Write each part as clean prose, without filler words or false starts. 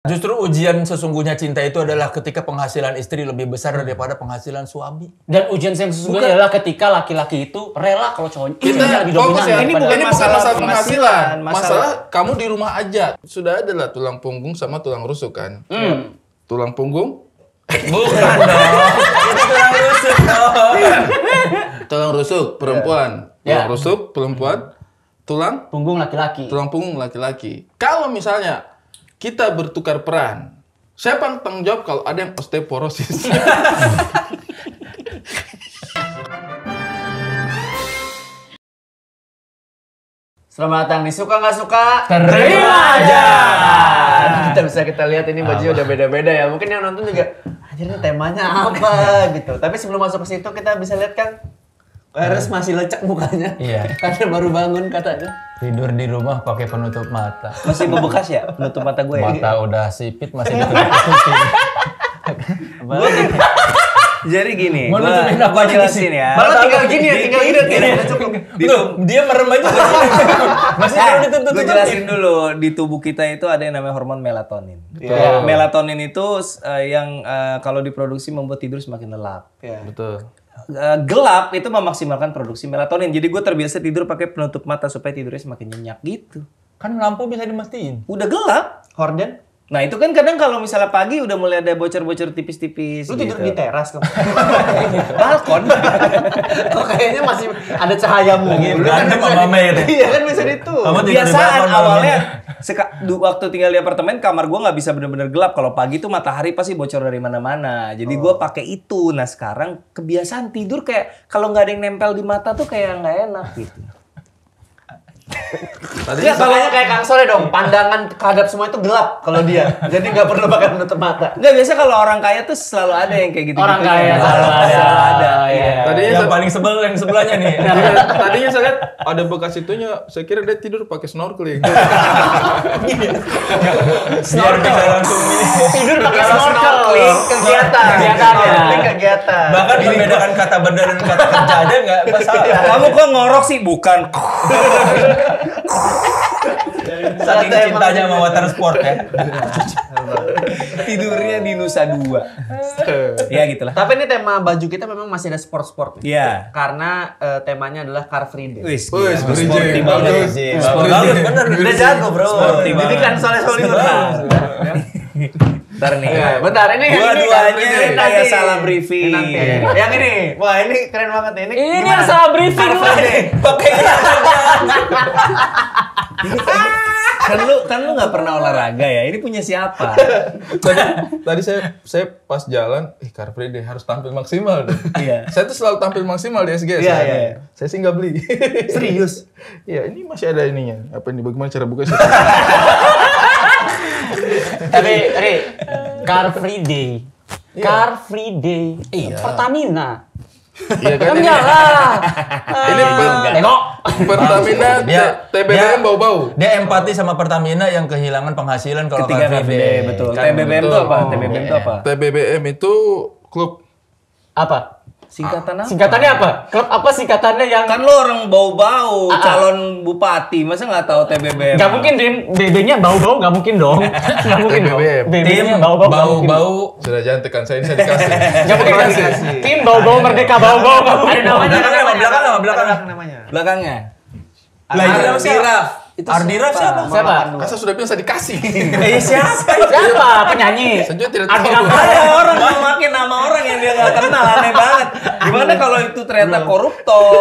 Justru ujian sesungguhnya cinta itu adalah ketika penghasilan istri lebih besar daripada penghasilan suami. Dan ujian yang sesungguhnya adalah ketika laki-laki itu rela kalau cowoknya lebih dominan. Ya, ini bukan masalah penghasilan. Masalah Masalah kamu di rumah aja. Sudah ada lah tulang punggung sama tulang rusuk kan. Tulang punggung? Bukan dong. Itu tulang rusuk dong. Tulang rusuk perempuan. Tulang rusuk perempuan. Tulang punggung laki-laki. Tulang punggung laki-laki. Kalau misalnya kita bertukar peran, siapa yang tanggung jawab kalau ada yang osteoporosis? Selamat datang di Suka Nggak Suka Terima aja. Kita lihat ini bajunya udah beda-beda ya. Mungkin yang nonton juga anjir ini temanya apa gitu. Tapi sebelum masuk ke situ kita bisa lihat kan Eres masih lecek mukanya. Iya. Karena baru bangun katanya. Tidur di rumah pakai penutup mata. Masih membekas ya penutup mata gue. Mata udah sipit masih ditutup-tutupin. Jadi gini, Mau nutupin apa aja jelasin ya. Malah tinggal gini ya, tinggal gini udah cukup. Loh, dia merem aja di sini. Masih perlu ditutup. Gue jelasin dulu, di tubuh kita itu ada yang namanya hormon melatonin. Yeah. Melatonin itu yang kalau diproduksi membuat tidur semakin lelap. Yeah. Betul. Gelap itu memaksimalkan produksi melatonin. Jadi gue terbiasa tidur pakai penutup mata supaya tidurnya semakin nyenyak gitu. Kan lampu bisa dimatiin. Udah gelap. Horden? Nah itu kan kadang kalau misalnya pagi udah mulai ada bocor-bocor tipis-tipis. Lu gitu. tidur di teras kamu? Balkon. Kok kayaknya masih ada cahayamu. Berantem sama Mama itu. Iya kan bisa itu. Kamu tidur di Biasaan balkon malam awalnya ini. waktu tinggal di apartemen kamar gue nggak bisa bener-bener gelap. Kalau pagi tuh matahari pasti bocor dari mana-mana. Jadi gue pakai itu. Nah sekarang kebiasaan tidur kayak kalau nggak ada yang nempel di mata tuh kayak nggak enak gitu. Dia kayaknya kayak Kang Sole dong, pandangan terhadap semua itu gelap kalau dia. Jadi nggak perlu pakai penutup mata. Nggak, biasa kalau orang kaya tuh selalu ada yang kayak gitu. Orang kaya selalu ada. Iya. Tadinya Yang paling sebel yang sebelahnya nih. Tadinya saya lihat ada bekas itunya, saya kira dia tidur pakai snorkeling. Biar bisa langsung ini. Tidur pakai snorkeling, kegiatan. Kegiatan. Bahkan membedakan kata benar dan kata kerja aja nggak masalah. Kamu kok ngorok sih? Bukan. Saking cintanya sama water sport ya. Tidurnya di Nusa Dua. Ya gitulah. Tapi ini tema baju kita memang masih ada sport-sport. Iya. Karena temanya adalah Car Free Day. Wis, Wis, gila. Free Sporty Day. banget. Bagus bener. Udah jago bro. Sporty banget. Didikan Soleh Solihun. Ntar nih. Bentar ini Dua-duanya ini kayak salah briefing. Ini nanti. Yang ini, wah ini keren banget nih. Ini gimana? yang salah briefing Car Free Day. Pakai Kan lu nggak pernah olahraga ya? Ini punya siapa? Tadi saya pas jalan, Car Free Day harus tampil maksimal deh. Iya. Saya tuh selalu tampil maksimal di SGS. Iya, kan? iya. Saya sih nggak beli. Serius? Iya, ini masih ada ininya. Apa ini? Bagaimana cara buka sih? Tapi, Ri, Car Free Day. Car Free Day. Pertamina. Iya kan Kan ini. nyala. Ini Tengok. Pertamina TBBM bau-bau. Dia empati sama Pertamina yang kehilangan penghasilan kalau Ketika Car Free Day. betul. Kan TBBM itu betul. apa? TBBM itu apa? TBBM itu klub. Apa? Singkatan apa? Singkatannya apa? Klub apa singkatannya yang... Kan lu orang bau-bau, calon bupati, masa nggak tahu TBBM? Gak mungkin, Dim. BB-nya bau-bau, gak mungkin dong. Gak mungkin dong. TBBM. BB-nya bau-bau, gak mungkin. Bau-bau. Sudah jangan tekan saya, ini saya dikasih. Gak mungkin kasih. Tim bau-bau merdeka bau-bau, gak mungkin. Belakang. namanya. Belakangnya. Ardiraf. Ardiraf siapa? Siapa? Kan saya sudah bilang saya dikasih. Siapa? Siapa? Penyanyi. Saya juga tidak Ardi tahu. apa? Ada orang mau makin nama orang yang dia nggak kenal, aneh banget. Gimana kalau itu ternyata koruptor,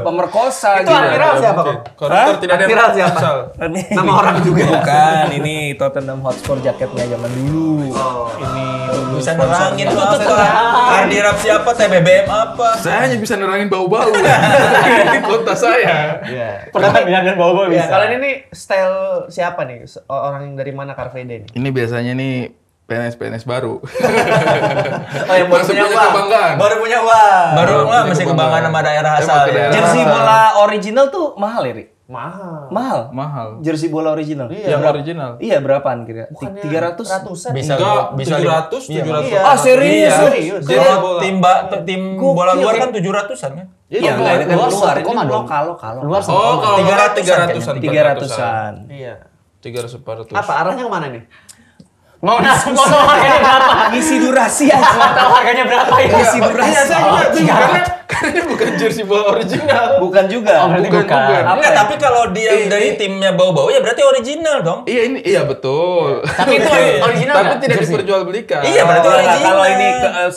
pemerkosa Itu Ardiraf siapa kok? Koruptor tidak ada yang Viral siapa? asal. Nama orang juga. Bukan, ini Tottenham Hotspur jaketnya zaman dulu. Ini dulu Bisa sponsor. nerangin apa? Ardiraf siapa? TBBM apa? Saya hanya bisa nerangin bau-bau di kota saya. Pertamina dan bau-bau Ya, bisa. kalian ini style siapa nih? Orang yang dari mana Car Free Day nih? Ini biasanya nih PNS baru. Oh, yang baru Masih punya punya uang. kebanggaan. Baru punya uang. Baru punya nggak masih kebanggaan. kebanggaan sama daerah Saya asal pakai ya. daerah. Jersey bola original tuh mahal ya, Ri? Mahal. Mahal. Mahal. Jersey bola original. Yang original. Iya, berapaan kira? Bukannya 300? ratusan. Bisa Enggak, bisa 700, Iya, 700. Iya. Ah, serius? Serius. Kalau bola. tim bola luar kan 700-an kan? Iya, enggak, ini kan luar luar. satu Ini koma dong. lokal. Luar Oh, kalau 300-an 300-an. 300-an. Iya. 300 400. Apa arahnya kemana nih? Mau tahu harganya berapa? Ngisi durasi aja. Mau tahu harganya berapa ya? Ngisi durasi. Iya, saya juga bingung karena ini bukan jersey bola original. Bukan juga. Oh, berarti Bukan. bukan. Enggak, tapi kalau dia dari timnya bau-bau ya berarti original dong. Iya betul. Tapi itu original Tapi nggak? tidak Jersey? diperjualbelikan. Iya, berarti Oh, original. kalau ini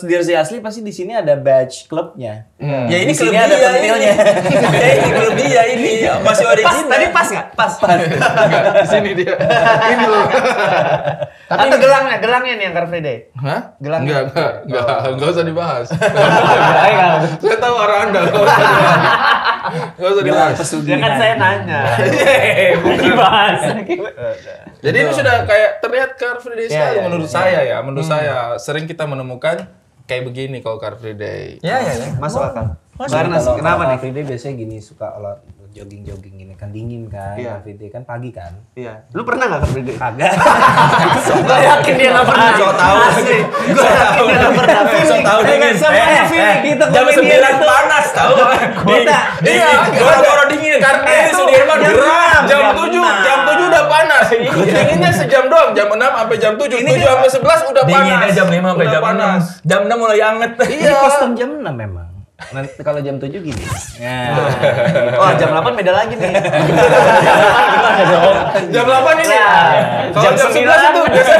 jersey asli pasti di sini ada badge klubnya. Ya ini Di sini klub ada dia pentilnya. ini. Ya ini klub dia ini masih original. Tadi pas nggak? Pas. Enggak, di sini dia. Ini loh. Atau gelangnya nih yang Car Free Day. Hah? Gelang. Enggak usah dibahas. Enggak. Saya tahu arah Anda. Enggak usah Gelang dibahas. pesugihan. Ya kan saya nanya. Dibahas. Jadi ini sudah kayak terlihat Car Free Day sekali Iya, menurut saya ya. Menurut saya sering kita menemukan kayak begini kalau Car Free Day. Ya. Masuk akal. Karena Barnas, kenapa nih? Free Day biasanya gini suka jogging gini kan dingin kan. Iya. Free Day kan pagi kan. Iya. Lu pernah nggak Car Free Day? Kagak. Gue yakin dia nggak pernah. So tahu. Gue yakin dia nggak pernah. So tahu dingin. Semuanya feeling gitu. Jam komedian 9 itu. panas tahu. Iya, Goro-goro dingin. Karena Ini itu Sudirman jam gerah. jam 7 udah panas. Dinginnya sejam doang, jam 6 sampai jam 7. 7 sampai 11 udah panas. Dinginnya jam 5 sampai Udah jam 6. Jam 6 mulai anget. Ini kostum jam 6 memang. Nanti kalau jam 7 gini. Nah. Oh, jam 8 beda lagi nih. Jam 8 ini. Kalau Jam jam 11 itu 9. biasa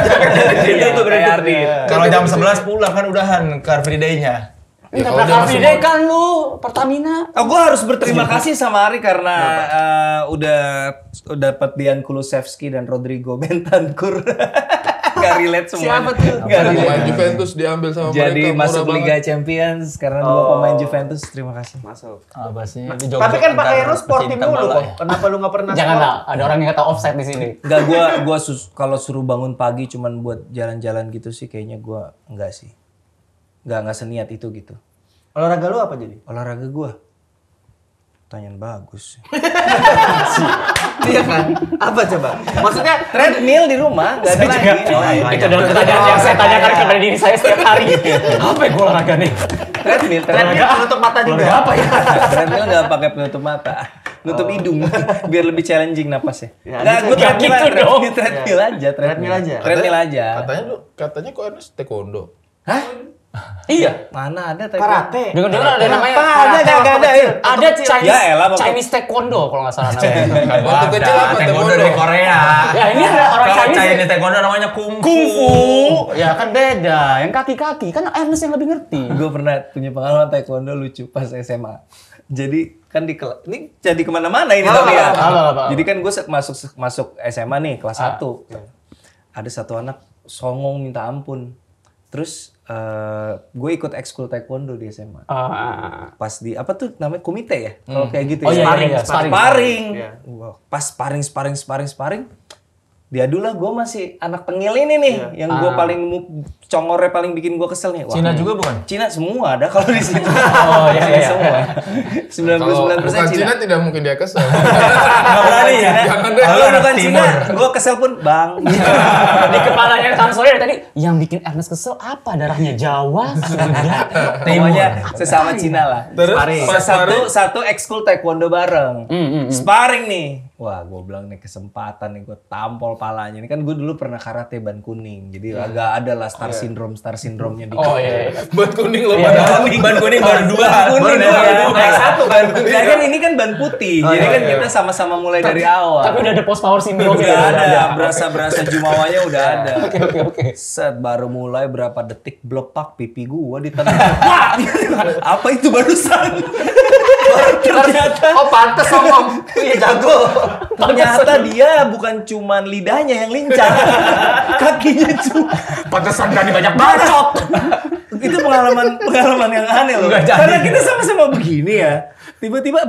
Itu berarti. Kalau jam 11 pulang kan udahan Car Free Day-nya. Ya, Tabrak Car Free Day kan lu Pertamina. Oh, gue harus berterima kasih sama Ari karena udah dapat Dian Kulusevski dan Rodrigo Bentancur. Gak relate semua. Siapa tuh? Gak Pemain relate. Juventus diambil sama Jadi mereka. masuk murah Liga banget. Champions karena dua pemain Juventus. Terima kasih. Masuk. Apa sih? Tapi kan pakaian lu sporty mulu kok. Kenapa lu nggak pernah? Jangan sport? lah, ada orang yang kata offside di sini. Enggak, gua kalau suruh bangun pagi cuman buat jalan-jalan gitu sih kayaknya gua enggak sih. Enggak seniat itu gitu. Olahraga lu apa jadi? Olahraga gua. Pertanyaan bagus. Iya kan? Apa coba? Maksudnya Treadmill di rumah, enggak ada lagi. Itu adalah pertanyaan yang saya tanyakan kepada diri saya setiap hari. Apa yang gue olahraga nih? Treadmill menutup mata juga. Apa ya? Treadmill enggak pakai penutup mata. Nutup hidung biar lebih challenging napasnya. Ya, Enggak, gua nggak gitu dong. treadmill aja, Treadmill aja. Treadmill aja. Katanya kok Ernest taekwondo. Hah? Iya. Mana ada Karate. Dengar-dengar ada namanya. Ada, nggak ada. Ada Chinese, Ya elah, Bapak. Chinese Taekwondo kalau nggak salah namanya. Waktu kecil apa taekwondo dari Korea. Ya ini ada orang Kalau Chinese. Chinese taekwondo namanya kungfu. Kungfu. Ya kan beda. Yang kaki-kaki kan Ernest yang lebih ngerti. Gue pernah punya pengalaman taekwondo lucu pas SMA. Jadi kan ini jadi kemana-mana ini tapi ya. apa. Jadi kan gue masuk SMA nih kelas 1. Ada satu anak songong minta ampun. Terus gue ikut ekskul taekwondo di SMA. Pas di apa tuh namanya komite ya? Kalau kayak gitu Oh, ya. iya, sparring. Sparring. Iya. Wah, pas sparring. Diadulah gue masih anak tengil ini nih, yang gue paling congornya paling bikin gue kesel nih. Wah, Cina juga bukan? Cina semua ada kalau di sini. Oh iya. Semua. 99% Bukan Cina. Cina tidak mungkin dia kesel. Enggak berani ya? Jangan deh. Kalau anak bukan Cina, timur. gue kesel pun bang. Di kepalanya Kang Soyer tadi yang bikin Ernest kesel apa? Darahnya Jawa, Sunda. Pokoknya sesama Cina lah. Terus Pas satu ekskul taekwondo bareng. Sparring nih. Wah, gue bilang nih kesempatan nih gue tampol palanya. Ini kan gue dulu pernah karate ban kuning. Jadi agak ada lah star syndrome-nya di. Oh iya. Ban kuning lo Ban pada. kuning baru 2. Kuning Baru kayak satu ban kuning. Jadi kan ini kan ban putih. Jadi kan kita sama-sama mulai dari awal. Tapi udah ada post power syndrome Udah ada, berasa jumawanya udah ada. Oke. Set baru mulai berapa detik blepak pipi gua ditendang. Wah! Apa itu barusan? Ternyata Oh, pantes ngomong. Iya jago. ternyata dia bukan cuman lidahnya yang lincah. Kakinya juga. Pantesan berani banyak bacot. Itu pengalaman yang aneh loh. Nggak jadi. Karena kita sama-sama begini ya. Tiba-tiba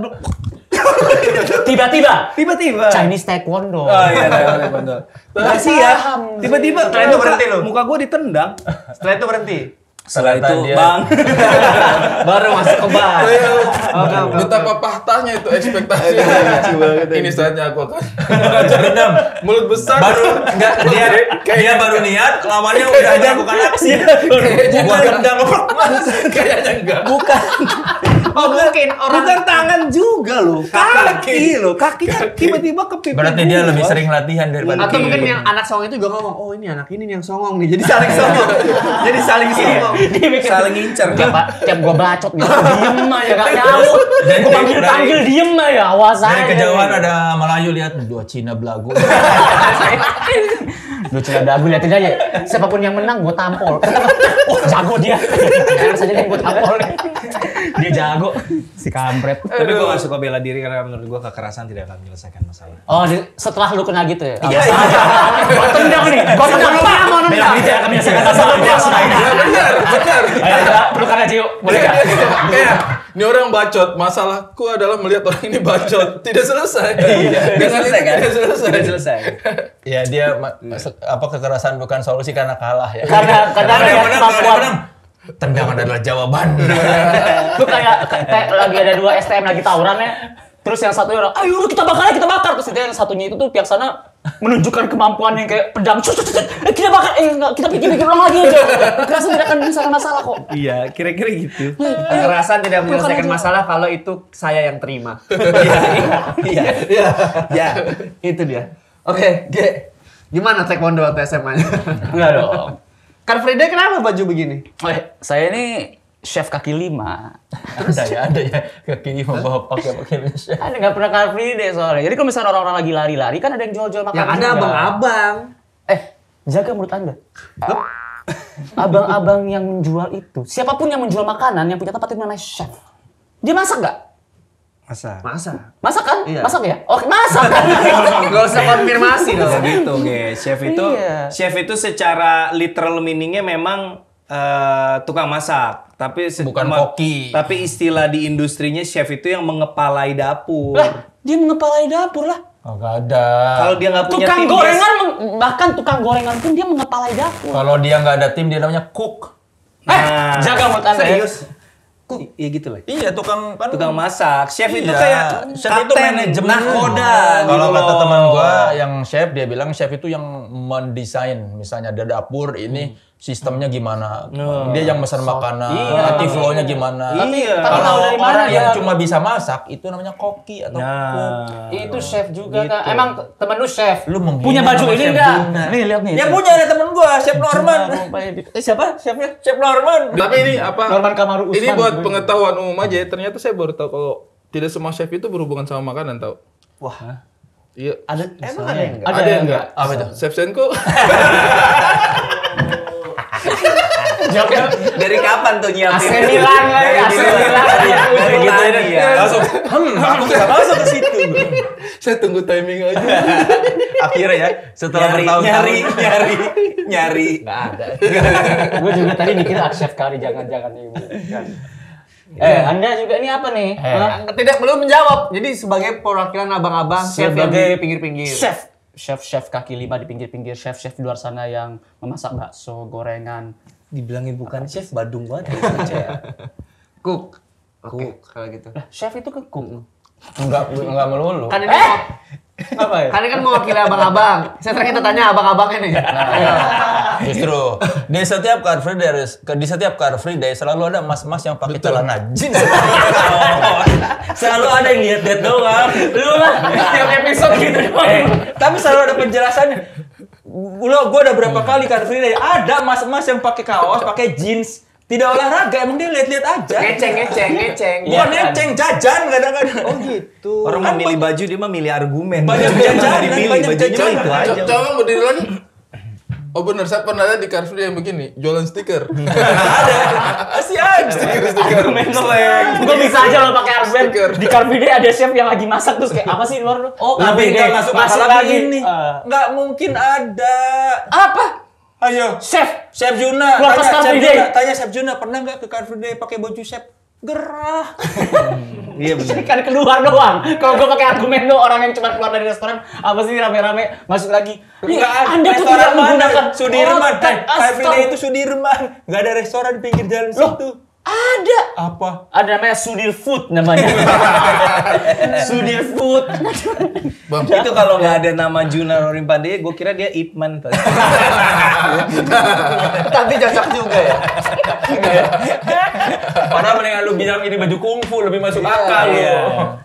Tiba-tiba Chinese Taekwondo. Oh iya, betul. Makasih ya. Tiba-tiba Setelah itu berhenti lu? muka gua ditendang. Setelah itu berhenti. Setelah itu, dia- Bang. Baru masuk ke bar. Betapa pahtanya itu ekspektasi. Ini saatnya aku akan Dendam. mulut besar. Baru enggak dia baru niat, lamanya udah melakukan aksi. Gua dendam. Kayaknya enggak. mungkin orang Bukan tangan juga loh, kaki loh. Kaki kan tiba-tiba ke pipi. Berarti dia lebih sering latihan daripada atau mungkin yang anak songong itu juga ngomong, oh ini anak ini nih yang songong nih, jadi saling songong. Jadi saling songong. Dia mikir, Saling ngincer. tiap gua bacot gitu, diem aja gak nyaut. Gua panggil diem aja, awas aja. dari kejauhan ada Melayu lihat dua Cina belagu. Lu Cina dagu liatin aja. Siapapun yang menang gua tampol. Oh, jago dia. Jangan saja yang gua tampol. Dia jago si kampret. Tapi gue gak suka bela diri karena menurut gue kekerasan tidak akan menyelesaikan masalah. Oh, setelah lu kena gitu ya? Iya. Gua tendang nih. Gua tendang lu mau nendang. Bela diri akan menyelesaikan masalah. Benar. Ayo, lu kan aja yuk. Boleh gak? Kayak ini orang bacot, masalahku adalah melihat orang ini bacot, tidak selesai. Tidak selesai kan? Tidak selesai. Tidak selesai. Ya dia kekerasan bukan solusi karena kalah ya. Karena Kalau dia menang, kalau dia kemampuan. menang, tendangan adalah jawaban. Lu kayak lagi ada 2 STM lagi tawuran ya. Terus yang satunya orang, ayo kita bakar. Terus yang satunya itu tuh pihak sana menunjukkan kemampuan yang kayak pedang. Kita bakar, enggak, kita pikir ulang lagi aja. Kekerasan tidak akan menyelesaikan masalah kok. Iya, kira-kira gitu. Kekerasan tidak menyelesaikan masalah kalau itu saya yang terima. Iya. Ya, itu dia. Oke, G. Gimana taekwondo atau SMA-nya? Enggak dong. Car Free Day kenapa baju begini? Saya ini chef kaki 5. ada ya kaki mau bawa pakai chef. Ada nggak pernah Car Free Day soalnya. Jadi kalau misalnya orang-orang lagi lari-lari kan ada yang jual-jual makanan. Yang ada juga. abang-abang. Jaga mulut Anda. Abang-abang yang menjual itu, siapapun yang menjual makanan yang punya tempat itu namanya chef. Dia masak nggak? Masa? Masak kan? Iya. Masak ya? Oh, masak kan? Gak usah konfirmasi dong. Gitu, guys. Chef itu secara literal meaningnya memang tukang masak, tapi Bukan koki. Tapi istilah di industrinya chef itu yang mengepalai dapur. Lah, dia mengepalai dapur lah. Oh, gak ada. Kalau dia nggak punya Tukang tim, gorengan, bahkan tukang gorengan pun dia mengepalai dapur. Kalau dia nggak ada tim dia namanya cook. Nah, Jaga mulut Anda ya. serius. Iya gitu lah. Iya tukang kan Tukang masak. Chef itu Iya. kayak Chef itu manajemen nahkoda. Kalau gitu kata loh. teman gua yang chef dia bilang chef itu yang mendesain misalnya ada dapur ini sistemnya gimana. Dia yang pesan makanan, nanti flow-nya gimana. Iya. Tapi tahu Kalau dari mana orang yang dia? cuma bisa masak itu namanya koki atau cook. Itu chef juga Gitu. kan. Emang temen lu chef. Lu menghina punya baju sama ini Chef enggak? Juna. Nih lihat nih. Ya punya ada temen gua, Chef Norman. Siapa? Chefnya? Chef Norman. Tapi ini apa? Norman Kamaru Ini Usman. buat pengetahuan umum aja. Ternyata saya baru tahu kalau tidak semua chef itu berhubungan sama makanan, tahu? Wah. Iya. Emang ada yang enggak? Ada yang enggak? Apa itu? Chef Senko. Jawabnya Dari kapan tuh nyiapin? AC Milan lagi, AC Milan. Dari Gitu tadi ya. Langsung, aku bisa masuk ke situ. Saya tunggu timing aja. Akhirnya ya, setelah bertahun-tahun. nyari. Nggak ada. Gue juga tadi mikir chef kali, jangan-jangan ini. Anda juga ini apa nih? Hah? Tidak, belum menjawab. Jadi sebagai perwakilan abang-abang chef yang Sebagai di pinggir-pinggir. Chef kaki 5 di pinggir-pinggir, chef di luar sana yang memasak bakso, gorengan. Dibilangin bukan chef, Badung banget. Ya. Cook. Oke, kalau gitu. Chef itu kan cook. Enggak melulu. Kan ini Apa ya? kan ini kan mewakili abang-abang. Saya terakhir tanya abang-abangnya nih. Justru di setiap Car Free Day selalu ada mas-mas yang pakai celana jeans. Selalu ada yang lihat-lihat doang. Lu lah, tiap episode gitu doang. Tapi selalu ada penjelasannya. Gue udah berapa kali Car Free Day ada mas-mas yang pakai kaos, pakai jeans, tidak olahraga, emang dia lihat-lihat aja. Ngeceng. Bukan ngeceng, jajan kadang-kadang. Oh gitu. Orang mau milih baju, dia mah milih argumen. Banyak Dia mah jajanan, dipilih, banyak bajunya mah jajanan. itu aja. Coba berdiri lagi. Oh benar, saya pernah lihat di Car Free Day yang begini, jualan stiker. Masih ada. Argumen slang. Gue bisa aja lo pakai argumen. Di Car Free Day ada chef yang lagi masak terus kayak apa sih di luar lu? Oh, Lebih tapi deh, nggak masuk lagi ini. Nggak mungkin ada. Apa? Ayo, Chef Juna. Keluar pas Car Free Day. Tanya Chef Juna, pernah nggak ke Car Free Day pakai baju chef? Gerah. Iya benar. kan keluar doang. Kalau gue pakai argumen lo orang yang cuma keluar dari restoran apa sih rame-rame masuk lagi. Nggak ada. Anda tuh Restoran tidak mana? menggunakan Sudirman. otak. Car Free Day itu Sudirman. Nggak ada restoran di pinggir jalan situ. Ada. Apa? Ada namanya Sudir Food namanya. Sudir Food. Itu kalau nggak ada nama Juna Rorim Pandey, gue kira dia Ipman. Tapi cocok juga ya. Padahal mendingan lu bilang ini baju kungfu lebih masuk akal lu.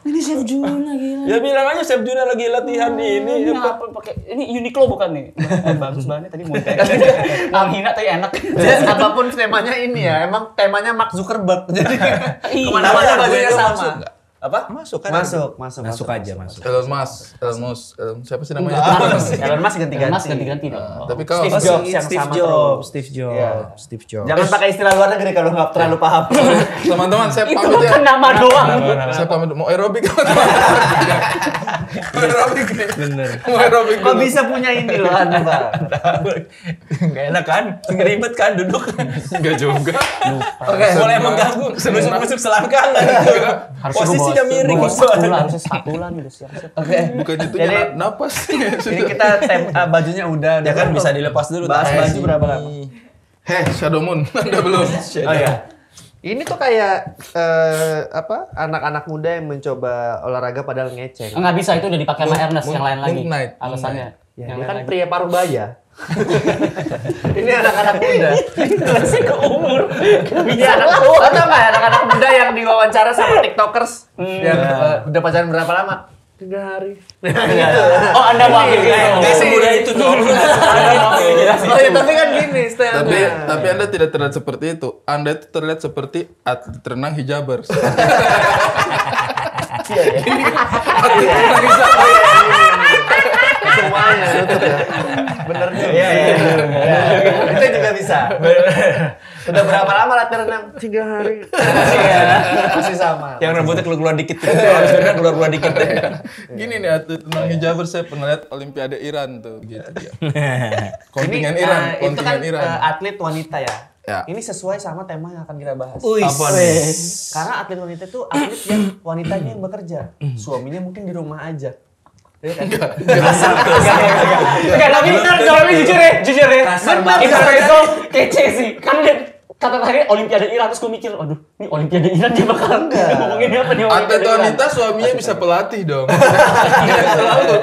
Ini Chef Juna gila. Ya bilang aja Chef Juna lagi latihan di ini. Ini apa pakai ini Uniqlo bukan nih? Bagus banget tadi mau kayak menghina tapi enak. Jadi apapun temanya ini ya, emang temanya Mark Zuckerberg. Jadi kemana-mana bajunya sama. Apa? Masuk kan? Masuk aja, masuk. Elon Musk, siapa sih namanya? Elon Musk ganti-ganti. Tapi kalau Steve Jobs yang sama terus. Steve Jobs. Jangan pakai istilah luar negeri kalau nggak terlalu paham. teman-teman saya Itu pamit bukan ya. nama doang. Saya pamit mau aerobik teman-teman. Aerobik nih. Bener. Mau aerobik Kok dulu. bisa punya ini loh Anda, Pak? Gak enak kan? Ribet kan duduk. Enggak juga. Oke. Mulai mengganggu. Musik selangkangan gitu. Posisinya miring. Harusnya satu lah nih udah siap-siap. Oke. Bukan itu Jadi- napas. Ini kita bajunya udah. Ya kan bisa dilepas dulu. Bahas tangan baju sini. berapa lama? Shadow Moon. Anda belum. Oh iya. Ini tuh kayak anak-anak muda yang mencoba olahraga padahal ngeceng. Enggak bisa itu udah dipakai sama Ernest yang lain lagi. Moon Knight. Alasannya. Ya, Yang dia lain kan lagi. pria parubaya. Ini anak-anak muda. Masih ke umur. Ini atau nggak anak-anak muda yang diwawancara sama tiktokers yang udah pacaran berapa lama? 3 hari. Oh, Anda mau ambil gitu. Gak semudah itu dong. Oh ya tapi kan gini stylenya. Tapi Anda tidak terlihat seperti itu. Anda itu terlihat seperti atlet renang hijabers. Semuanya lutut ya. Bener juga. Iya. Itu juga bisa. Udah berapa lama latihan renang? 3 hari. Masih sama. Yang rambutnya keluar dikit. Harus keluar dikit. Gini nih atlet renang hijabers saya pernah lihat Olimpiade Iran tuh gitu dia. Kontingen Ini, Iran, itu kan kontingen Iran. atlet wanita ya. Ya. Ini sesuai sama tema yang akan kita bahas. Apa nih? Karena atlet wanita itu atlet yang wanitanya yang bekerja. Suaminya mungkin di rumah aja. Iya kan? Enggak, tapi jawabnya jujur ya. Kasar banget. Itu kece sih. Kan dia kata tadi Olimpiade Iran terus gue mikir, aduh, ini Olimpiade Iran dia bakal ngomongin apa nih Atlet Olimpiade Iran. wanita suaminya bisa pelatih dong. Selalu.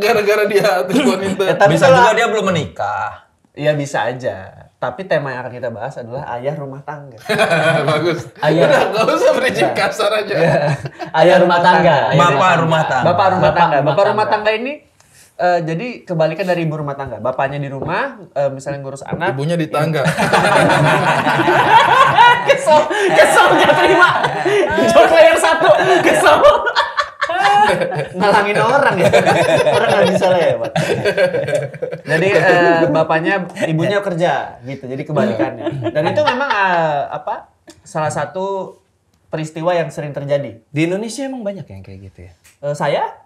Gara-gara dia atlet wanita. Tapi Bisa kalau- juga dia belum menikah. Iya bisa aja. Tapi tema yang akan kita bahas adalah ayah rumah tangga. Bagus. Ayah. Udah, nggak usah bridging kasar aja. Ayah rumah tangga. Bapak rumah tangga. Bapak rumah Bapak tangga. rumah Bapak rumah tangga. tangga ini jadi kebalikan dari ibu rumah tangga. Bapaknya di rumah, misalnya ngurus anak. Ibunya di tangga. Kesel gak terima. Joke layer 1. Kesel. Ngalangin orang ya. Orang nggak bisa lewat. Jadi bapaknya, ibunya kerja gitu. Jadi kebalikannya. Dan itu memang salah satu peristiwa yang sering terjadi. Di Indonesia emang banyak yang kayak gitu ya. Saya?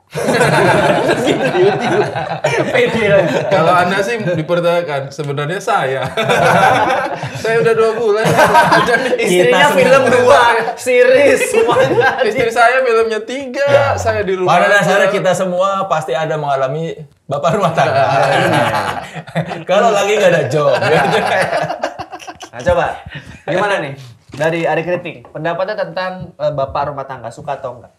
Pede lah. Kalau Anda sih dipertanyakan, sebenarnya saya. Saya udah 2 bulan. Istrinya film 2, series semuanya. Istri saya filmnya 3, saya di rumah. Pada dasarnya kita semua pasti ada mengalami bapak rumah tangga. Kalau lagi nggak ada job. Nah coba, gimana nih? Dari Ari Kriting, pendapatnya tentang bapak rumah tangga, suka atau enggak?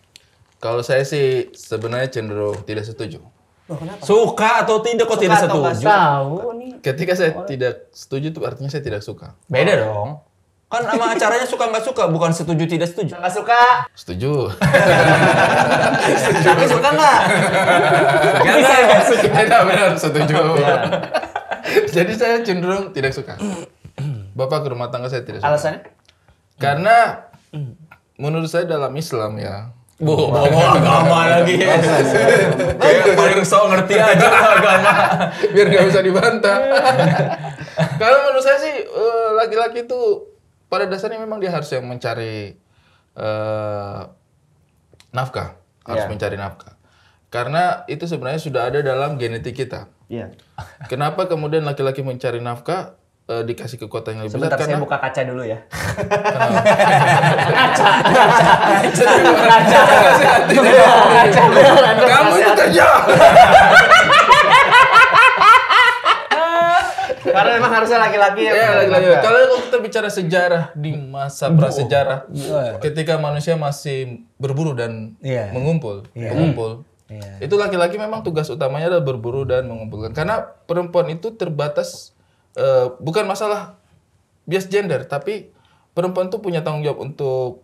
Kalau saya sih sebenarnya cenderung tidak setuju. Loh kenapa? Suka atau tidak kok Suka tidak atau nggak setuju? Tahu nih. Ketika saya tidak setuju itu artinya saya tidak suka. Beda dong. Kan sama acaranya suka nggak suka, bukan setuju tidak setuju. Nggak suka? Setuju. Tapi suka nggak? Benar, setuju. Jadi saya cenderung tidak suka. Bapak ke rumah tangga saya tidak suka. Alasannya? Karena menurut saya dalam Islam ya. Ngomong agama lagi. Kayak paling so ngerti aja agama. Biar nggak bisa dibantah. Kalau menurut saya sih laki-laki itu pada dasarnya memang dia harus yang mencari nafkah, harus Iya. mencari nafkah. Karena itu sebenarnya sudah ada dalam genetik kita. Iya. Kenapa kemudian laki-laki mencari nafkah dikasih kekuatan yang lebih Sebentar besar? saya buka kaca dulu ya. Kamu itu kerja. Karena memang harusnya laki-laki yang Ya, mencari laki-laki. nafkah. Kalau kita bicara sejarah di masa prasejarah, ketika manusia masih berburu dan Iya. mengumpul, itu laki-laki memang tugas utamanya adalah berburu dan mengumpulkan. Karena perempuan itu terbatas bukan masalah bias gender, tapi perempuan tuh punya tanggung jawab untuk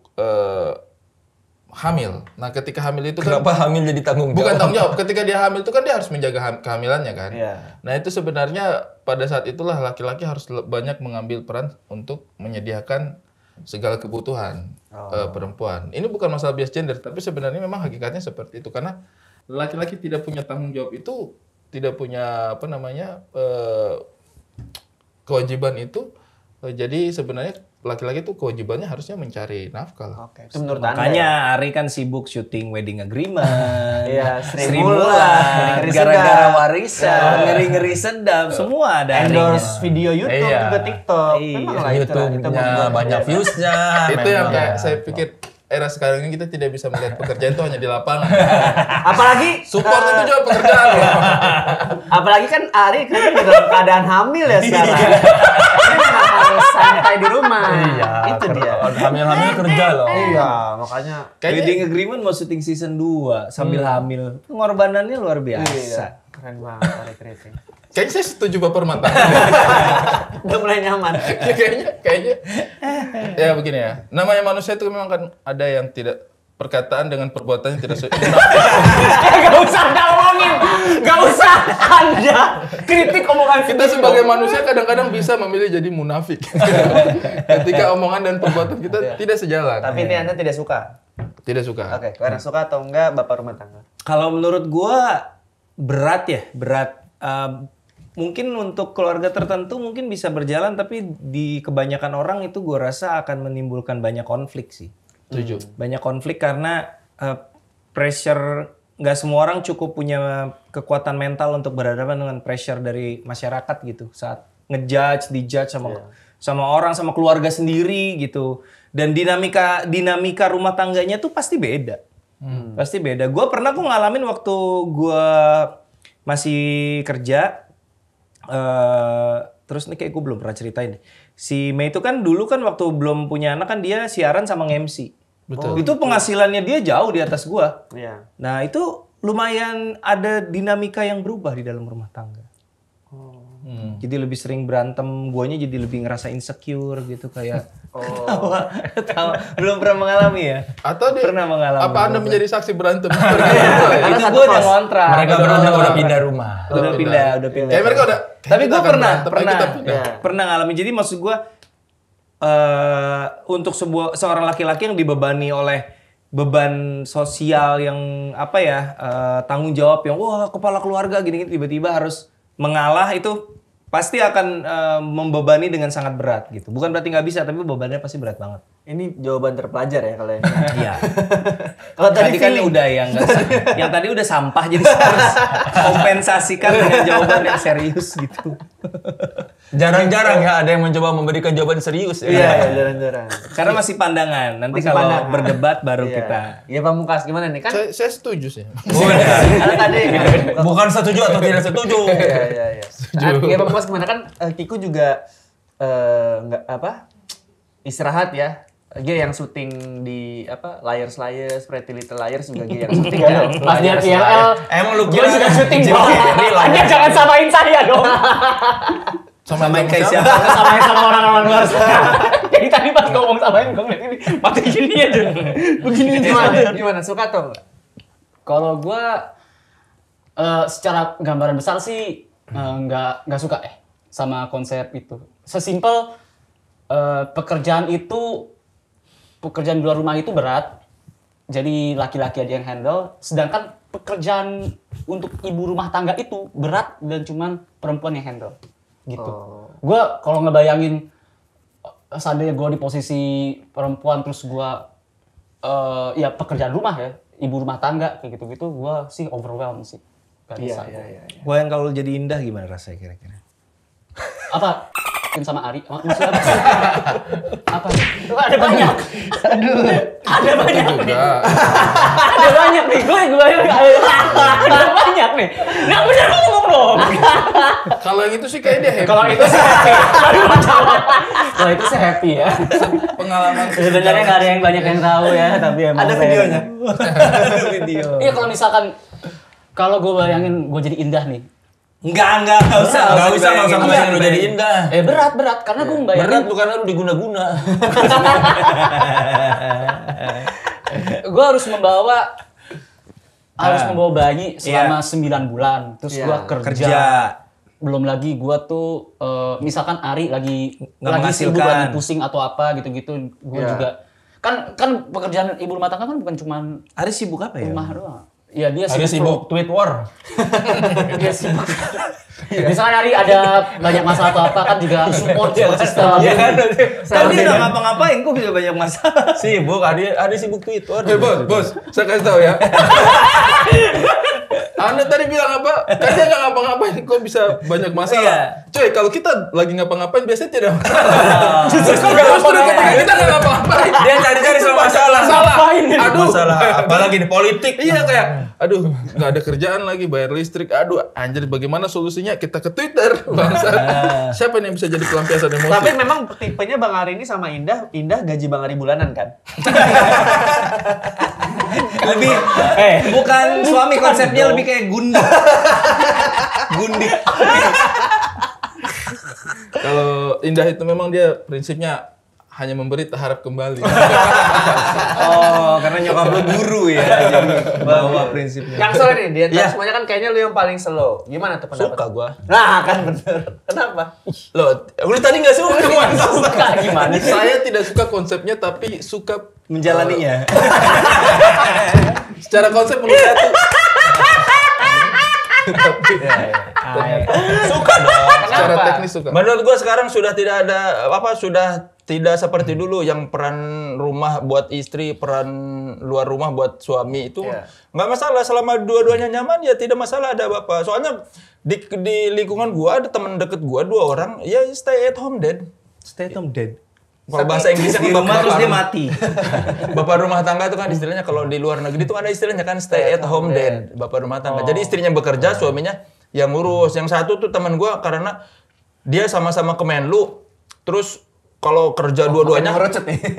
hamil. Nah, ketika hamil itu Kenapa hamil jadi tanggung jawab? bukan tanggung jawab. Ketika dia hamil itu kan dia harus menjaga kehamilannya kan. Iya. Nah, itu sebenarnya pada saat itulah laki-laki harus banyak mengambil peran untuk menyediakan segala kebutuhan perempuan. Ini bukan masalah bias gender, tapi sebenarnya memang hakikatnya seperti itu karena laki-laki tidak punya tanggung jawab itu, tidak punya kewajiban itu. Jadi sebenarnya laki-laki itu kewajibannya harusnya mencari nafkah lah. Oke, itu menurut Anda. Makanya Ari kan sibuk syuting wedding agreement. Iya, Sri Mulan, Mulan, gara-gara warisan, ngeri-ngeri sedap, semua ada endorse Arinya. video YouTube Iya. juga TikTok. Iya. Memang lah itu YouTube-nya membuat banyak beda. views-nya. Itu yang memang. kayak saya pikir era sekarang ini kita tidak bisa melihat pekerjaan itu hanya di lapangan. Apalagi Support itu juga pekerjaan loh. apalagi kan Ari kan dalam keadaan hamil ya sekarang. Ini memang harus santai di rumah. Iya, Itu dia. hamil-hamil kerja loh. Iya, makanya Wedding agreement mau syuting season 2 sambil hamil. Pengorbanannya luar biasa. keren banget Ari Kriting. Kayaknya saya setuju bapak rumah tangga. Udah mulai nyaman. kayaknya ya begini ya. Namanya manusia itu memang kan ada yang tidak perkataan dengan perbuatannya tidak Gak usah Anda omongin. Gak usah Anda kritik omongan kita sebagai manusia kadang-kadang bisa memilih jadi munafik. Ketika omongan dan perbuatan kita tidak sejalan. Tapi ini Anda tidak suka. Tidak suka. Oke, karena suka atau enggak bapak rumah tangga? Kalau menurut gua berat. Mungkin untuk keluarga tertentu mungkin bisa berjalan, tapi di kebanyakan orang itu gua rasa akan menimbulkan banyak konflik sih. Setuju. Banyak konflik karena pressure, nggak semua orang cukup punya kekuatan mental untuk berhadapan dengan pressure dari masyarakat gitu saat dijudge sama orang, sama keluarga sendiri gitu. Dan dinamika rumah tangganya tuh pasti beda. Pasti beda. Gue pernah ngalamin waktu gue masih kerja, terus nih kayak gue belum pernah ceritain. Si Mei itu kan dulu kan waktu belum punya anak kan dia siaran sama nge-MC. Betul. Itu penghasilannya dia jauh di atas gue. Iya. Nah itu lumayan ada dinamika yang berubah di dalam rumah tangga. Jadi lebih sering berantem, guanya jadi lebih ngerasa insecure gitu kayak. Tahu, belum pernah mengalami ya? Atau Pernah mengalami. apa Anda menjadi saksi berantem? Itu gue udah ngontrak. Mereka berdua udah pindah rumah. Udah pindah. Kayak mereka udah. Tapi gue pernah Kita pindah. pernah ngalamin. Jadi maksud gue untuk seorang laki-laki yang dibebani oleh beban sosial yang tanggung jawab yang wah kepala keluarga gini-gini tiba-tiba harus mengalah itu pasti akan membebani dengan sangat berat gitu. Bukan berarti nggak bisa, tapi bebannya pasti berat banget. Ini jawaban terpelajar ya kalau yang. Iya. Kalau Tadi kan feeling. udah yang tadi udah sampah jadi harus kompensasikan dengan jawaban yang serius gitu. Jarang-jarang ya ada yang mencoba memberikan jawaban serius ya. Iya, jarang-jarang. Karena masih pandangan. Nanti Masih kalau pandangan. berdebat baru Iya. kita. Iya Pak Mukas gimana nih kan? Saya setuju sih. Karena tadi Bukan setuju atau tidak setuju. Iya. Iya Pak Mukas gimana kan Kiku juga istirahat ya. Dia yang syuting di Liars, Pretty Little Liars juga dia yang syuting kan. Pas dia PLL, Emang lu gue kira juga syuting Jadi, dong. real Anda jangan samain saya dong. Sama kayak siapa? siapa? Samain sama orang-orang luar sana. Jadi tadi pas ngomong samain gue ngeliat ini mati gini aja. Begini Gimana suka atau enggak? Kalau gue secara gambaran besar sih nggak suka sama konsep itu. Sesimpel pekerjaan di luar rumah itu berat. Jadi laki-laki aja yang handle. Sedangkan pekerjaan untuk ibu rumah tangga itu berat dan cuman perempuan yang handle. Gitu. Gue kalau ngebayangin seandainya gue di posisi perempuan terus gue ya pekerjaan rumah ya, ibu rumah tangga kayak gitu-gitu, gue sih overwhelmed sih. Gak bisa. Iya. Gua yang kalau jadi indah gimana rasanya kira-kira? Apa? Sama Ari? Maksudnya apa? Apa? Ada banyak. Ada banyak nih. Juga. Ada banyak nih. Gue ada banyak nih. Nah bener ngomong dong. Kalau yang itu sih kayak dia happy. Kalau itu sih happy. Aduh, kalau itu sih happy ya. Pengalaman. Sebenarnya nggak ada yang banyak yang tahu ya, tapi emang Ada videonya. Video. Iya kalau misalkan kalau gue bayangin gue jadi indah nih, Enggak usah. Enggak usah ngebayangin lu jadi Indah. Berat karena gue Berat membayangin lu karena lu diguna-guna. gue harus membawa bayi selama 9 bulan. Terus gue kerja. Belum lagi gue tuh misalkan Ari lagi sibuk, lagi pusing atau apa gitu-gitu. Gue juga kan pekerjaan ibu rumah tangga kan bukan cuman Ari sibuk apa ya? rumah doang. Iya, dia Hari sibuk tweet war. Dia sibuk. Misalkan Ari ada banyak masalah atau apa kan juga support sistem. Iya kan? Tapi dia nggak ngapa-ngapain kok bisa banyak masalah. Sibuk, ada sibuk tweet war. Bos, saya kasih tahu ya. Anda tadi bilang apa? Kan dia nggak ngapa-ngapain, kok bisa banyak masalah? Coy, kalau kita lagi ngapa-ngapain biasanya tidak masalah. Justru ketika kita nggak ngapa-ngapain, Dia cari-cari soal masalah. Aduh, Masalah apalagi di politik. iya kayak, aduh, nggak ada kerjaan lagi, bayar listrik. Aduh, anjir, bagaimana solusinya? Kita ke Twitter, bangsa. Siapa yang bisa jadi pelampiasan emosi? Tapi memang tipenya Bang Ari ini sama Indah gaji Bang Ari bulanan kan? Lebih bukan suami, konsepnya lebih kayak gundik. Kalau Indah itu memang dia prinsipnya hanya memberi tak harap kembali. Oh, karena nyokap lu guru ya. Jadi bawa prinsipnya. Yang soalnya nih, di antara semuanya kan kayaknya lu yang paling slow. Gimana tuh pendapat? Suka gua. Nah, kan bener. Kenapa? Loh, lu tadi nggak suka Suka gimana sih? Saya tidak suka konsepnya, tapi suka Menjalaninya. secara konsep menurut saya tuh. Suka dong. Secara teknis suka. Menurut gua sekarang sudah tidak ada sudah tidak seperti dulu yang peran rumah buat istri, peran luar rumah buat suami itu nggak masalah selama dua-duanya nyaman ya tidak masalah ada bapak. Soalnya di lingkungan gua ada teman deket gua 2 orang ya stay at home dad. Stay at home dead. Kalau bahasa Inggrisnya Di rumah terus dia mati. Bapak rumah tangga itu kan istilahnya kalau di luar negeri itu ada istilahnya kan stay at home dad, bapak rumah tangga. Jadi istrinya bekerja, suaminya yang ngurus. Yang satu tuh teman gua karena dia sama-sama Kemenlu, terus kalau kerja dua-duanya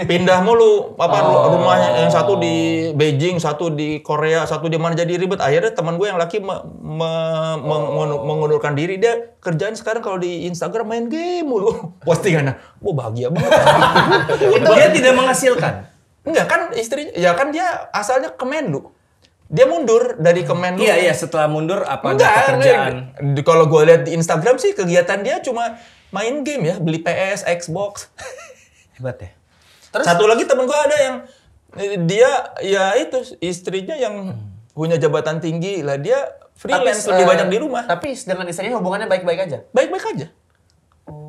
pindah mulu rumahnya, yang satu di Beijing, satu di Korea, satu di mana, jadi ribet. Akhirnya teman gue yang laki mengundurkan diri, dia kerjaan sekarang kalau di Instagram main game mulu. Postingannya, bahagia banget. Dia tidak menghasilkan. Enggak kan istrinya, ya kan dia asalnya Kemenlu. Dia mundur dari Kemenlu. Iya, setelah mundur apa ada Enggak, pekerjaan? kalau gue lihat di Instagram sih kegiatan dia cuma main game ya, beli PS, Xbox. Hebat ya. Terus satu lagi temen gue ada yang dia ya itu istrinya yang punya jabatan tinggi lah, dia freelance lebih banyak di rumah. Tapi dengan istrinya hubungannya baik-baik aja? Baik-baik aja.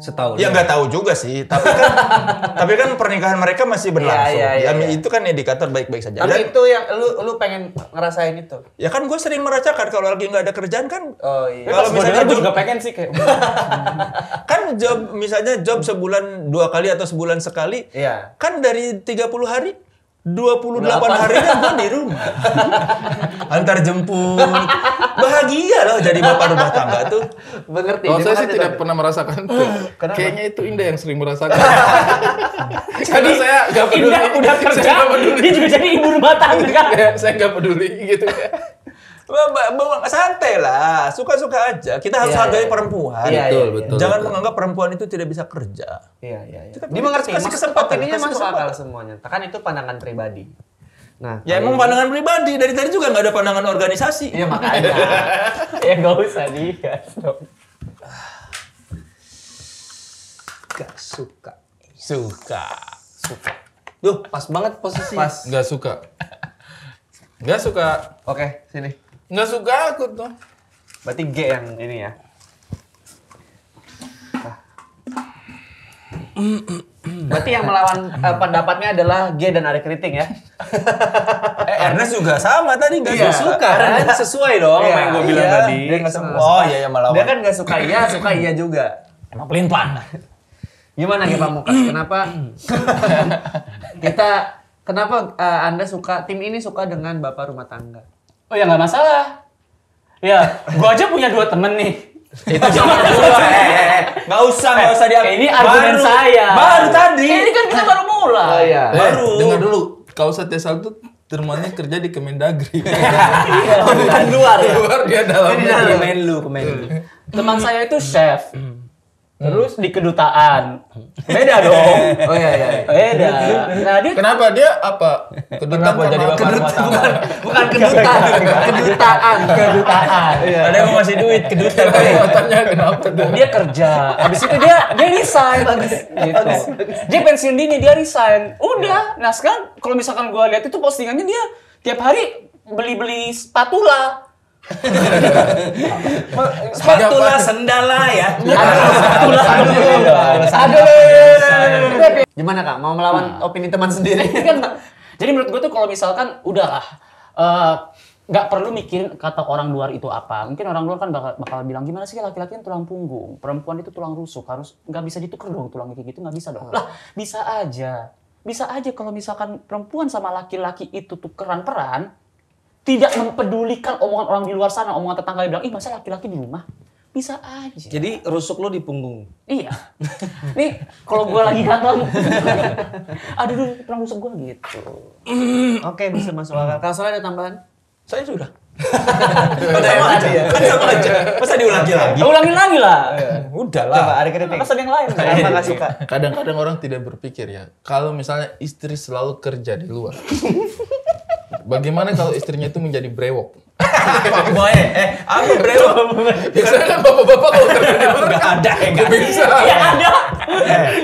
Setahun. Ya nggak tahu juga sih, tapi kan pernikahan mereka masih berlangsung. Iya. Itu kan indikator baik-baik saja. Tapi itu yang lu pengen ngerasain itu? Ya kan gue sering merasakan kalau lagi nggak ada kerjaan kan. Oh iya. Kalau misalnya gue juga pengen sih kayak kan misalnya job sebulan 2 kali atau sebulan sekali. Iya. Kan dari 30 hari 28 harinya gue di rumah. Antar jemput. Bahagia loh jadi bapak rumah tangga tuh. Mengerti. Kalau saya sih tidak pernah merasakan itu. Kayaknya itu Indah yang sering merasakan. Karena saya nggak peduli. Indah udah kerja, dia juga jadi ibu rumah tangga. Saya nggak peduli gitu. Santai lah, suka-suka aja. Kita harus hargai perempuan. Betul. Jangan menganggap perempuan itu tidak bisa kerja. Iya. Kita Dimengerti. kasih kesempatan. Opininya kasih masuk kesempatan. akal semuanya. Kan itu pandangan pribadi. Nah, Ya emang pandangan pribadi. Dari tadi juga nggak ada pandangan organisasi. iya makanya. Ya nggak usah dia. Gak suka. Suka. Duh, pas banget posisi. Pas. Nggak suka. Nggak suka. Oke, sini. Nggak suka aku tuh. Berarti G yang ini ya. Berarti yang melawan pendapatnya adalah G dan Ari Keriting ya. Ernest juga sama tadi nggak Iya. suka. Karena kan sesuai dong apa yang gue bilang Iya, tadi. dia nggak suka. Oh iya melawan. Dia kan nggak suka iya juga. Emang pelin-pelan. Gimana ya Pak Mukas? Kenapa Anda suka tim ini suka dengan bapak rumah tangga? Oh ya nggak masalah. Ya, gua aja punya 2 temen nih. Itu jangan dulu. Nggak usah dia. Ini argumen saya. Baru tadi. Ini kan kita baru mulai. iya. Dengar dulu. Kau Satya Sal tuh temannya kerja di Kemendagri. Bukan luar ya. Luar dia dalam negeri. Kemenlu. Teman saya itu chef. Terus di kedutaan. Beda dong. Oh iya. Beda. Nah, dia Kenapa dia apa? Kedutaan Kenapa jadi bapak rumah tangga? Bukan kedutaan. kedutaan. Ada yang mau ngasih duit kedutaan. Tanya kenapa tuh? Dia kerja. Habis itu dia resign. Gitu. Dia pensiun dini, dia resign. Udah. Nah, sekarang kalau misalkan gua lihat itu postingannya dia tiap hari beli-beli spatula. Spatula sendala ya. Gimana Kak? Mau melawan opini teman sendiri? Jadi menurut gue tuh kalau misalkan udahlah nggak perlu mikirin kata orang luar itu apa. Mungkin orang luar kan bakal bilang gimana sih laki-laki kan tulang punggung, perempuan itu tulang rusuk, harus nggak bisa ditukar dong tulangnya kayak gitu, nggak bisa dong. Lah bisa aja kalau misalkan perempuan sama laki-laki itu tukeran peran, tidak mempedulikan omongan orang di luar sana, omongan tetangga yang bilang, ih masa laki-laki di rumah? Bisa aja. Jadi rusuk lo di punggung. Iya. Nih, kalau gue lagi gatal, aduh, tulang rusuk gue gitu. Oke, bisa masuk akal. Kalau soalnya ada tambahan? Saya sudah. Sama aja ya. Kan sama aja. Masa diulangi lagi? Ulangin lagi lah. Udah Coba lah. ada kritik. Alasan yang lain. Kenapa nggak suka? Kadang-kadang orang tidak berpikir ya, kalau misalnya istri selalu kerja di luar, bagaimana kalau istrinya itu menjadi brewok? Pak Boy, apa bro? Biasanya kan bapak-bapak kalau kerja di luar Enggak ada, enggak bisa. Ya ada.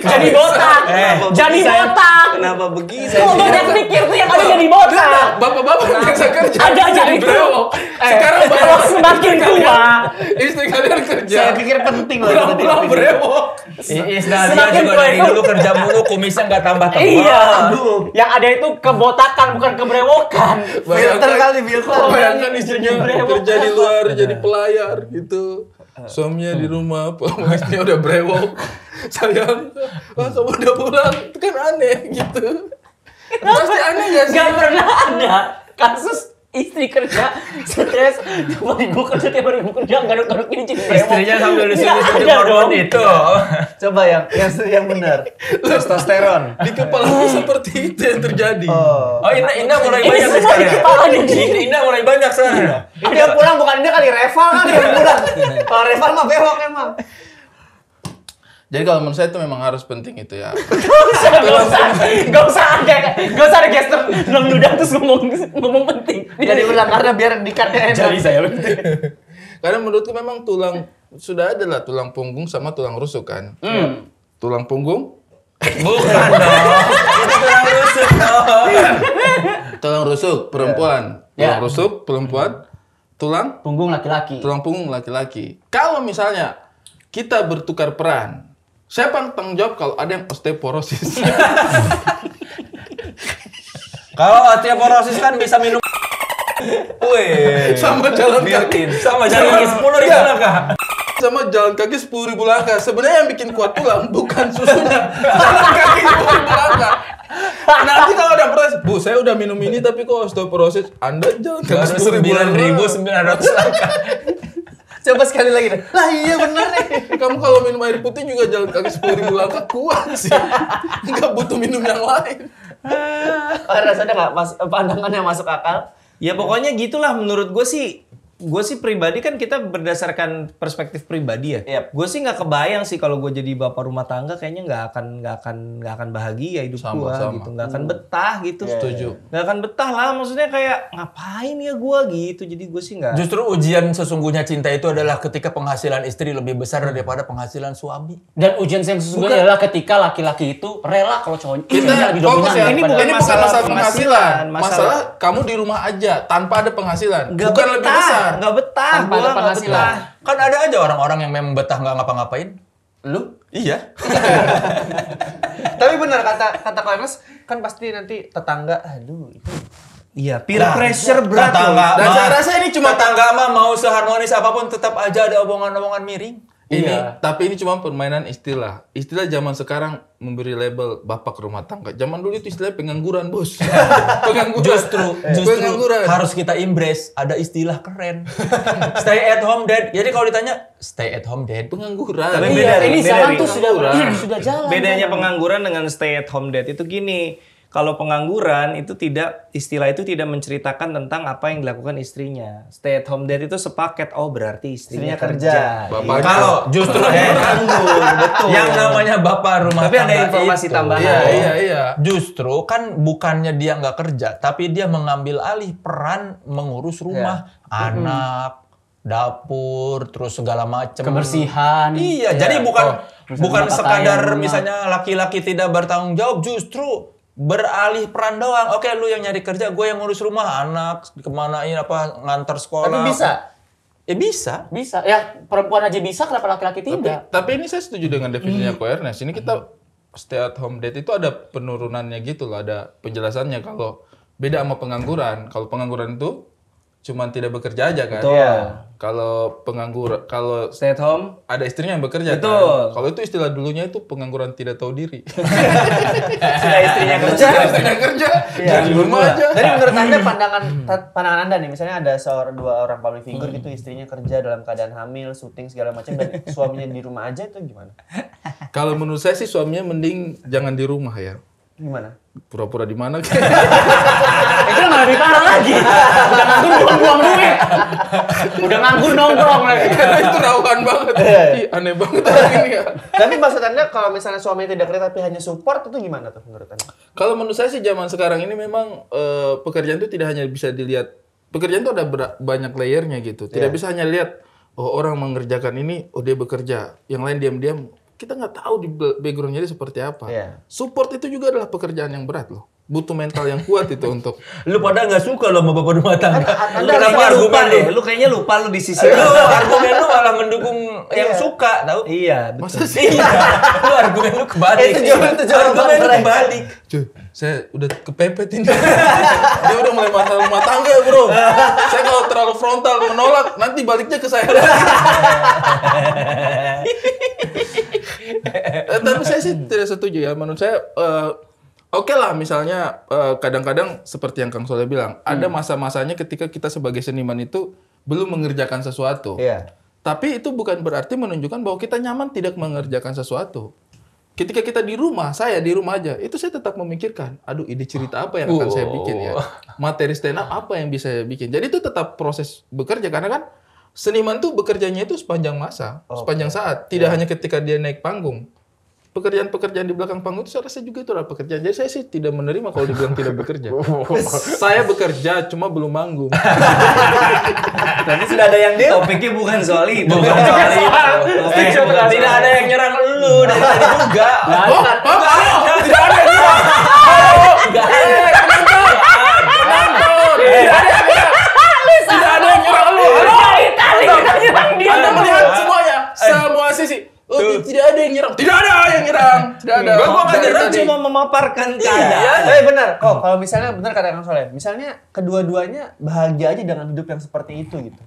Jadi botak. Jadi botak. Kenapa begitu? Kalau banyak pikir tuh yang ada jadi botak. Bapak-bapak yang biasa kerja Ada aja jadi itu. brewok. Sekarang Kalau bapak semakin tua, istri kalian kerja. Saya pikir penting loh. Pulang-pulang brewok. Iis dia Semakin juga tua dari itu- dulu kerja mulu kumisnya nggak tambah tebal. iya. Yang ada itu kebotakan bukan kebrewokan. Filter kali, filter. Bayangkan istrinya Brewok. kerja di luar jadi pelayar gitu. Suaminya di rumah, istrinya udah brewok. Sayang, wah kamu udah pulang, itu kan aneh gitu. Pasti aneh gak sih? Gak pernah ada kasus istri kerja stres tiap hari gue kerja garuk-garuk ini jadi brewok. Istrinya sambil Nggak disuruh ada hormon dong. itu. Coba yang benar. Testosteron. Di kepala seperti itu yang terjadi. Oh, Indah mulai Ini banyak semua di sekarang. kepalanya dia. Indah mulai banyak sekarang. Dia pulang bukan dia kali Reval kan yang pulang. Kalau Reval mah bewok emang. Jadi kalau menurut saya itu memang harus penting itu ya. Gak usah ada gestur belum ludah terus ngomong penting. Jadi ulang karena biar dikatnya enak. Jadi saya penting. Karena menurutku memang tulang sudah ada lah tulang punggung sama tulang rusuk kan. Tulang punggung, Bukan dong. Itu tulang rusuk dong. tulang rusuk perempuan, Ya. tulang rusuk perempuan, tulang Punggung laki-laki. tulang punggung laki-laki. Kalau misalnya kita bertukar peran, siapa yang tanggung jawab kalau ada yang osteoporosis? Kalau osteoporosis kan bisa minum. Wih. Sama jalan kaki, Sama jalan kaki 10.000 langkah. sama jalan kaki 10.000 langkah. Sebenarnya yang bikin kuat tulang bukan susunya, jalan kaki 10.000 langkah. Nanti kalau ada protes, Bu, saya udah minum ini tapi kok osteoporosis. Anda jalan kaki Baru 10.000 9.900 langkah. Coba sekali lagi deh. Lah iya bener nih. Kamu kalau minum air putih juga jalan kaki 10.000 langkah kuat sih. Nggak butuh minum yang lain. Rasanya nggak pandangannya masuk akal. Ya pokoknya gitulah menurut gue sih pribadi kan kita berdasarkan perspektif pribadi ya. Yap. Gue sih nggak kebayang sih kalau gue jadi bapak rumah tangga kayaknya nggak akan bahagia hidup gue Sama. gitu, nggak akan betah gitu. Setuju. Nggak akan betah lah, maksudnya kayak ngapain ya gue gitu. Jadi gue sih nggak. Justru ujian sesungguhnya cinta itu adalah ketika penghasilan istri lebih besar daripada penghasilan suami. Dan ujian yang sesungguhnya adalah ketika laki-laki itu rela kalau cowoknya Kita lebih fokus dominan ya. Ini daripada- bukan Ini masalah masalah penghasilan. penghasilan. Masalah kamu di rumah aja tanpa ada penghasilan. Nggak Bukan lebih besar. nggak betah. Tanpa Gua ada nggak penghasilan. betah. Kan ada aja orang-orang yang memang betah nggak ngapa-ngapain. Lu? Iya. Tapi benar kata Klemes kan pasti nanti tetangga aduh itu. Iya, peer pressure berat Tetangga loh. Dan mah- saya rasa ini cuma tetangga mah mau seharmonis apapun tetap aja ada omongan-omongan miring. Ini, tapi ini cuma permainan istilah. Istilah zaman sekarang memberi label bapak rumah tangga. Zaman dulu itu istilahnya pengangguran, Bos. Pengangguran. Justru Pengangguran. harus kita embrace, ada istilah keren. Stay at home dad. Jadi kalau ditanya stay at home dad, Pengangguran. Tapi Iya, beda, ini beda, sekarang Ri. tuh sudah jalan. Bedanya pengangguran dengan stay at home dad itu gini. kalau pengangguran itu istilah itu tidak menceritakan tentang apa yang dilakukan istrinya. Stay at home dad itu sepaket. Oh, berarti istrinya kerja. Bapaknya Kalau justru Nganggur, betul. yang namanya bapak rumah Tapi ada tangga informasi itu, tambahan. Iya. Justru kan bukannya dia nggak kerja, tapi dia mengambil alih peran mengurus rumah, anak, dapur, terus segala macam. Kebersihan. Iya, jadi bukan Misalnya sekadar pakaian, misalnya laki-laki tidak bertanggung jawab, justru beralih peran doang. Oke, lu yang nyari kerja, gue yang ngurus rumah, anak kemanain apa ngantar sekolah. Tapi bisa. Bisa. Bisa. Ya, perempuan aja bisa, kenapa laki-laki tidak? Tapi ini saya setuju dengan definisinya Ko Ernest. Ini kita stay at home date itu ada penurunannya gitu loh, ada penjelasannya kalau beda sama pengangguran. Kalau pengangguran itu cuman tidak bekerja aja kan. Kalau kalau Stay at home. ada istrinya yang bekerja Betul. kan. Kalau itu istilah dulunya itu pengangguran tidak tahu diri. Sudah istrinya kerja. istrinya kerja, di rumah aja. Jadi menurut Anda pandangan Anda nih, misalnya ada dua orang public figure gitu, istrinya kerja dalam keadaan hamil, syuting segala macam dan suaminya di rumah aja, itu gimana? Kalau menurut saya sih suaminya mending jangan di rumah ya. Gimana? Pura-pura di mana? Itu nggak lebih parah lagi. Udah nganggur buang-buang duit. Udah nganggur nongkrong lagi. Itu rawan banget. Ih, aneh banget orang ini ya. Tapi maksud Anda kalau misalnya suaminya tidak kerja tapi hanya support, itu gimana tuh menurut Anda? Kalau menurut saya sih zaman sekarang ini memang pekerjaan itu tidak hanya bisa dilihat. Pekerjaan itu ada banyak layernya gitu. Tidak bisa hanya lihat orang mengerjakan ini, dia bekerja. Yang lain diam-diam. Kita nggak tahu di background-nya dia seperti apa. Support itu juga adalah pekerjaan yang berat loh. Butuh mental yang kuat itu untuk. Lu pada nggak suka lo sama bapak rumah tangga. Anda Kenapa lupa argumen deh. lu? Lu kayaknya lupa lu di sisi. Lu argumen lu malah mendukung yang suka, tahu? Iya, betul. Iya. Lu argumen lu kebalik. Itu jawaban Argumen lu mereka. kebalik. Cuy, saya udah kepepet ini. Dia udah mulai masalah rumah tangga ya bro. Saya kalau terlalu frontal menolak, nanti baliknya ke saya. Tapi saya sih tidak setuju ya. Menurut saya, oke lah misalnya kadang-kadang seperti yang Kang Soleh bilang, ada masa-masanya ketika kita sebagai seniman itu belum mengerjakan sesuatu. Tapi itu bukan berarti menunjukkan bahwa kita nyaman tidak mengerjakan sesuatu. Ketika kita di rumah, saya di rumah aja, itu saya tetap memikirkan, aduh ide cerita apa yang akan saya bikin ya. Materi stand up apa yang bisa saya bikin. Jadi itu tetap proses bekerja, karena kan seniman tuh bekerjanya itu sepanjang masa, sepanjang saat. Tidak hanya ketika dia naik panggung. Pekerjaan-pekerjaan di belakang panggung itu saya rasa juga itu adalah pekerjaan. Jadi saya sih tidak menerima kalau dibilang tidak bekerja. Saya bekerja, cuma belum manggung. Tapi sudah ada yang topiknya bukan soal itu. Tidak ada yang nyerang lu dari tadi juga. Tidak ada yang nyerang. Nggak ada. Tidak ada yang nyerang lu. Tadi kita nyerang dia. Anda melihat semuanya, semua sisi. Tidak ada yang nyerang. Tidak ada yang nyerang. Tidak ada. Gua kan nyerang Cuma memaparkan keadaan. Benar. Kalau misalnya benar kata Kang Soleh, misalnya kedua-duanya bahagia aja dengan hidup yang seperti itu gitu.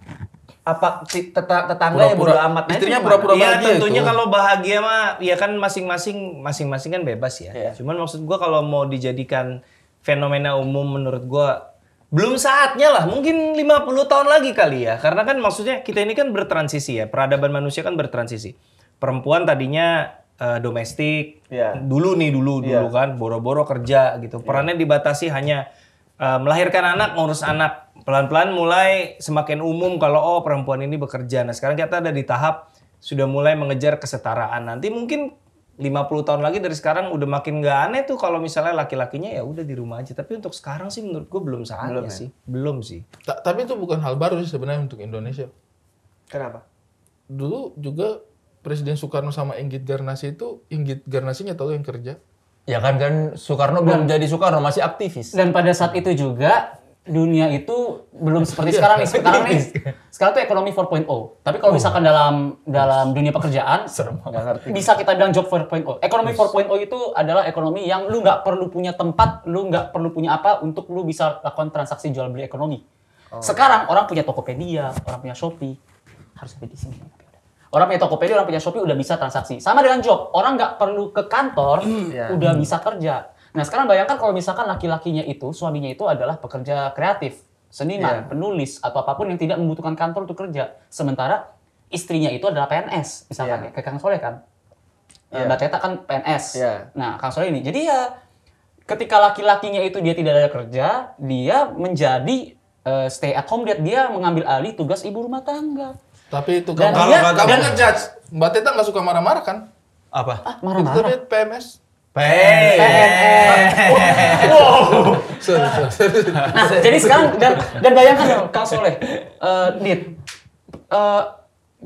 Apa tetangga yang bodo amat? Nah, Istrinya itu pura-pura Iya, bahagia tentunya itu. kalau bahagia mah ya kan masing-masing kan bebas ya. Cuman maksud gua kalau mau dijadikan fenomena umum menurut gua belum saatnya lah, mungkin 50 tahun lagi kali ya. Karena kan maksudnya kita ini kan bertransisi ya, peradaban manusia kan bertransisi. Perempuan tadinya domestik, dulu kan boro-boro kerja gitu. Perannya dibatasi hanya melahirkan anak, ngurus anak. Pelan-pelan mulai semakin umum kalau perempuan ini bekerja. Nah, sekarang kita ada di tahap sudah mulai mengejar kesetaraan. Nanti mungkin 50 tahun lagi dari sekarang udah makin nggak aneh tuh kalau misalnya laki-lakinya ya udah di rumah aja. Tapi untuk sekarang sih menurut gue belum saatnya sih. Belum sih. Tapi itu bukan hal baru sih sebenarnya untuk Indonesia. Kenapa? Dulu juga Presiden Soekarno sama Inggit Garnasi itu, Inggit Garnasinya tahu yang kerja. Ya kan Soekarno belum jadi Soekarno, masih aktivis. Dan pada saat itu juga dunia itu belum seperti sekarang nih. Sekarang tuh ekonomi 4.0. Tapi kalau misalkan dalam dunia pekerjaan, bisa kita bilang job 4.0. Ekonomi 4.0 itu adalah ekonomi yang lu nggak perlu punya tempat, lu nggak perlu punya apa untuk lu bisa lakukan transaksi jual beli ekonomi. Sekarang orang punya Tokopedia, orang punya Shopee, harus sampai di sini. Orang punya Tokopedia, orang punya Shopee udah bisa transaksi. Sama dengan job, orang nggak perlu ke kantor, udah bisa kerja. Nah sekarang bayangkan kalau misalkan laki-lakinya itu, suaminya itu adalah pekerja kreatif, seniman, penulis, atau apapun yang tidak membutuhkan kantor untuk kerja. Sementara istrinya itu adalah PNS, misalkan kayak Kang Soleh kan. Mbak Teta kan PNS. Nah Kang Soleh ini, jadi ya ketika laki-lakinya itu dia tidak ada kerja, dia menjadi stay at home dad, dia mengambil alih tugas ibu rumah tangga. Tapi itu Dan kamu, dia- kamu ngejudge. Mbak Teta nggak suka marah-marah kan? Apa? Marah-marah. Itu PMS. Nah, jadi sekarang dan bayangkan ya, Kang Soleh, Dit,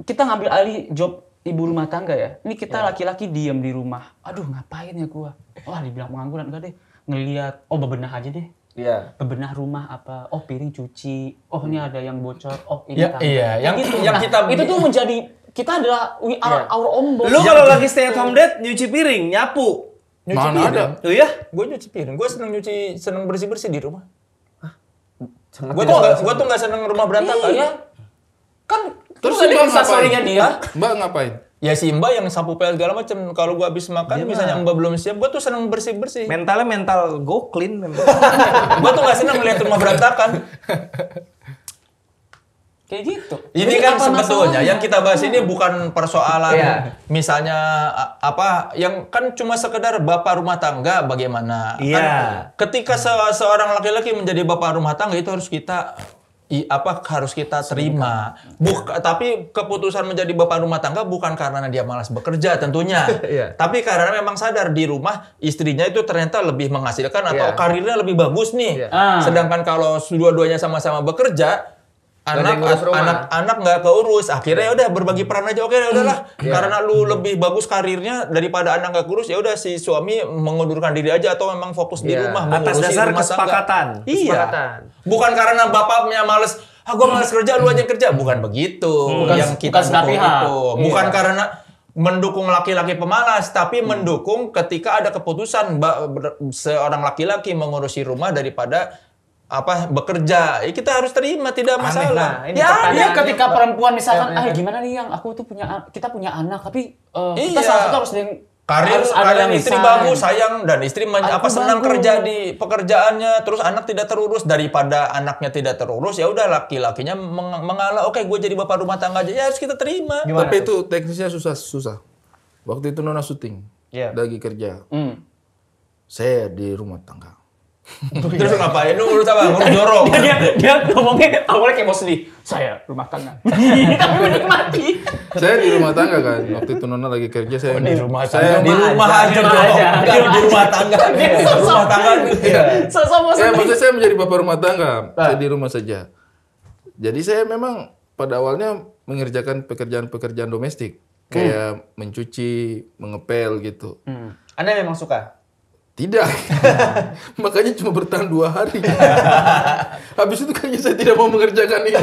kita ngambil alih job ibu rumah tangga ya. Ini kita laki-laki diem di rumah. Aduh, ngapain ya gua? Wah, dibilang pengangguran enggak deh. Ngelihat, bebenah aja deh. Iya. Bebenah rumah apa? Oh, piring cuci. Oh, ini ada yang bocor. Oh, ini Ya, tangga. iya. Yang Nah, kita itu tuh menjadi kita adalah we are our own boss. Lu kalau lagi stay at home dad nyuci piring, nyapu. Mana ada? Tuh ya? Gue nyuci piring. Gue seneng bersih-bersih di rumah. Sangat Gue tuh nggak seneng rumah berantakan. Iya. Kan Terus tadi Mbak instastory-nya ngapain? dia. Mbak ngapain? Ya si Mbak yang sapu pel segala macam. Kalau gue habis makan, misalnya Mbak belum siap, gue tuh seneng bersih-bersih. Mentalnya mental go clean memang. Gue tuh nggak seneng melihat rumah berantakan. Kayak gitu. Ini Jadi kan apa sebetulnya masalahnya? yang kita bahas ini bukan persoalan Iya. misalnya apa yang kan cuma sekedar bapak rumah tangga bagaimana. Iya. Kan ketika seorang laki-laki menjadi bapak rumah tangga itu harus kita harus kita terima. Tapi keputusan menjadi bapak rumah tangga bukan karena dia malas bekerja tentunya. Iya. Tapi karena memang sadar di rumah istrinya itu ternyata lebih menghasilkan atau Iya. karirnya lebih bagus nih. Iya. Sedangkan kalau dua-duanya sama-sama bekerja, Nggak ada yang ngurus rumah. anak nggak keurus, akhirnya ya udah berbagi peran aja. Oke, ya udahlah, karena lu lebih bagus karirnya daripada anak nggak kurus, ya udah si suami mengundurkan diri aja atau memang fokus di Iya. rumah Atas mengurusi dasar rumah tangga. kesepakatan. Iya. Kesepakatan. Bukan karena bapaknya males, gue males kerja, lu aja kerja, bukan begitu. Bukan sebelah dukung pihak. itu. Bukan karena mendukung laki-laki pemalas, tapi mendukung ketika ada keputusan seorang laki-laki mengurusi rumah daripada bekerja. Kita harus terima, tidak masalah. Nah, ini Ya, pertanyaan dia ketika yang- perempuan misalkan, Ya, gimana nih yang aku tuh kita punya anak, tapi kita Iya. salah satu harus harus ada Karir yang istri resign. bagus, sayang, dan istri Aku senang bagus. kerja di pekerjaannya, terus anak tidak terurus. Daripada anaknya tidak terurus, ya udah laki-lakinya mengalah, oke gue jadi bapak rumah tangga aja, ya harus kita terima. Gimana Tapi tuh? itu teknisnya susah. Waktu itu Nona syuting, Iya. lagi kerja. Saya di rumah tangga. Terus ngapain? Lu ngurus apa? Ngurus jorok. dia ngomongnya awalnya kayak mau sedih. Saya rumah tangga. Tapi menikmati. Saya di rumah tangga kan. Waktu itu Nona lagi kerja, saya Di rumah saya tangga, di rumah aja dong. Enggak di rumah tangga. Rumah tangga. Sama maksud saya menjadi bapak rumah tangga. Saya di rumah saja. Jadi saya memang pada awalnya mengerjakan pekerjaan-pekerjaan domestik. Kayak mencuci, mengepel gitu. Anda memang suka? Tidak. Makanya cuma bertahan 2 hari. Habis itu kayaknya saya tidak mau mengerjakan ini.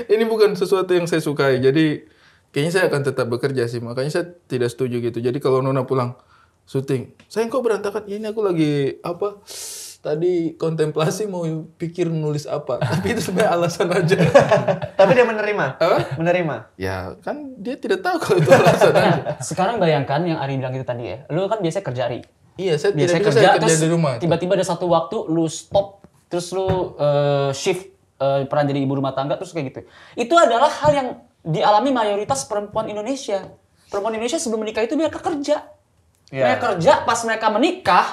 Ini bukan sesuatu yang saya sukai. Jadi kayaknya saya akan tetap bekerja sih. Makanya saya tidak setuju gitu. Jadi kalau Nona pulang syuting, sayang kok berantakan. Ini aku lagi tadi kontemplasi mau pikir nulis apa. Tapi itu sebenarnya alasan aja. Tapi dia menerima? Apa? Menerima? Ya kan dia tidak tahu kalau itu alasan aja. Sekarang bayangkan yang Ari bilang itu tadi ya. Lu kan biasa kerja Ari. Iya, saya Biasa tidak bisa saya kerja terus di rumah. tiba-tiba ada satu waktu lu stop, terus lu shift peran jadi ibu rumah tangga, terus kayak gitu. Itu adalah hal yang dialami mayoritas perempuan Indonesia. Perempuan Indonesia sebelum menikah itu mereka kerja. Iya. Mereka kerja, pas mereka menikah,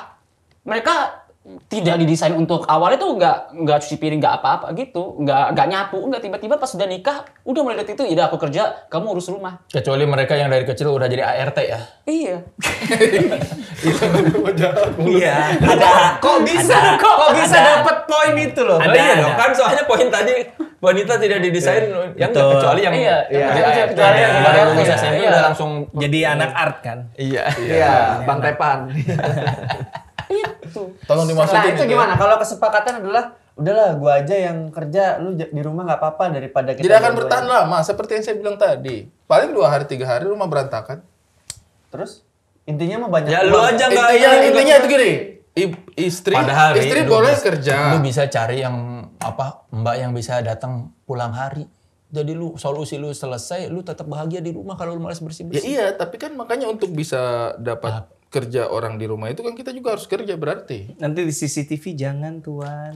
mereka tidak didesain untuk awalnya tuh nggak cuci piring, nggak apa-apa gitu, nggak nyapu, nggak, tiba-tiba pas udah nikah udah mulai dari itu, ya aku kerja, kamu urus rumah. Kecuali mereka yang dari kecil udah jadi ART ya. Iya. Iya. Kok bisa dapat poin itu loh? Oh iya dong, kan soalnya poin tadi wanita tidak didesain yang enggak, Betul. kecuali yang Iya, kecuali yang iya, baru iya, lulus iya, SMP iya. udah langsung Jadi anak art kan. iya. Iya, Bang Tepan. Itu. Tolong Nah dimasukin. itu gimana? Kalau kesepakatan adalah udahlah gua aja yang kerja, lu di rumah nggak apa-apa daripada kita. Tidak akan dua-duanya. bertahan lama, seperti yang saya bilang tadi. Paling 2 hari 3 hari rumah berantakan. Terus intinya mah banyak. Ya lu uang. aja enggak Intinya itu gini. Istri lu boleh bisa- kerja. Lu bisa cari yang mbak yang bisa datang pulang hari. Jadi lu solusi lu selesai, lu tetap bahagia di rumah kalau lu malas Ya bersih-bersih. iya, tapi kan makanya untuk bisa dapat kerja orang di rumah itu kan kita juga harus kerja berarti. Nanti di CCTV jangan tuan.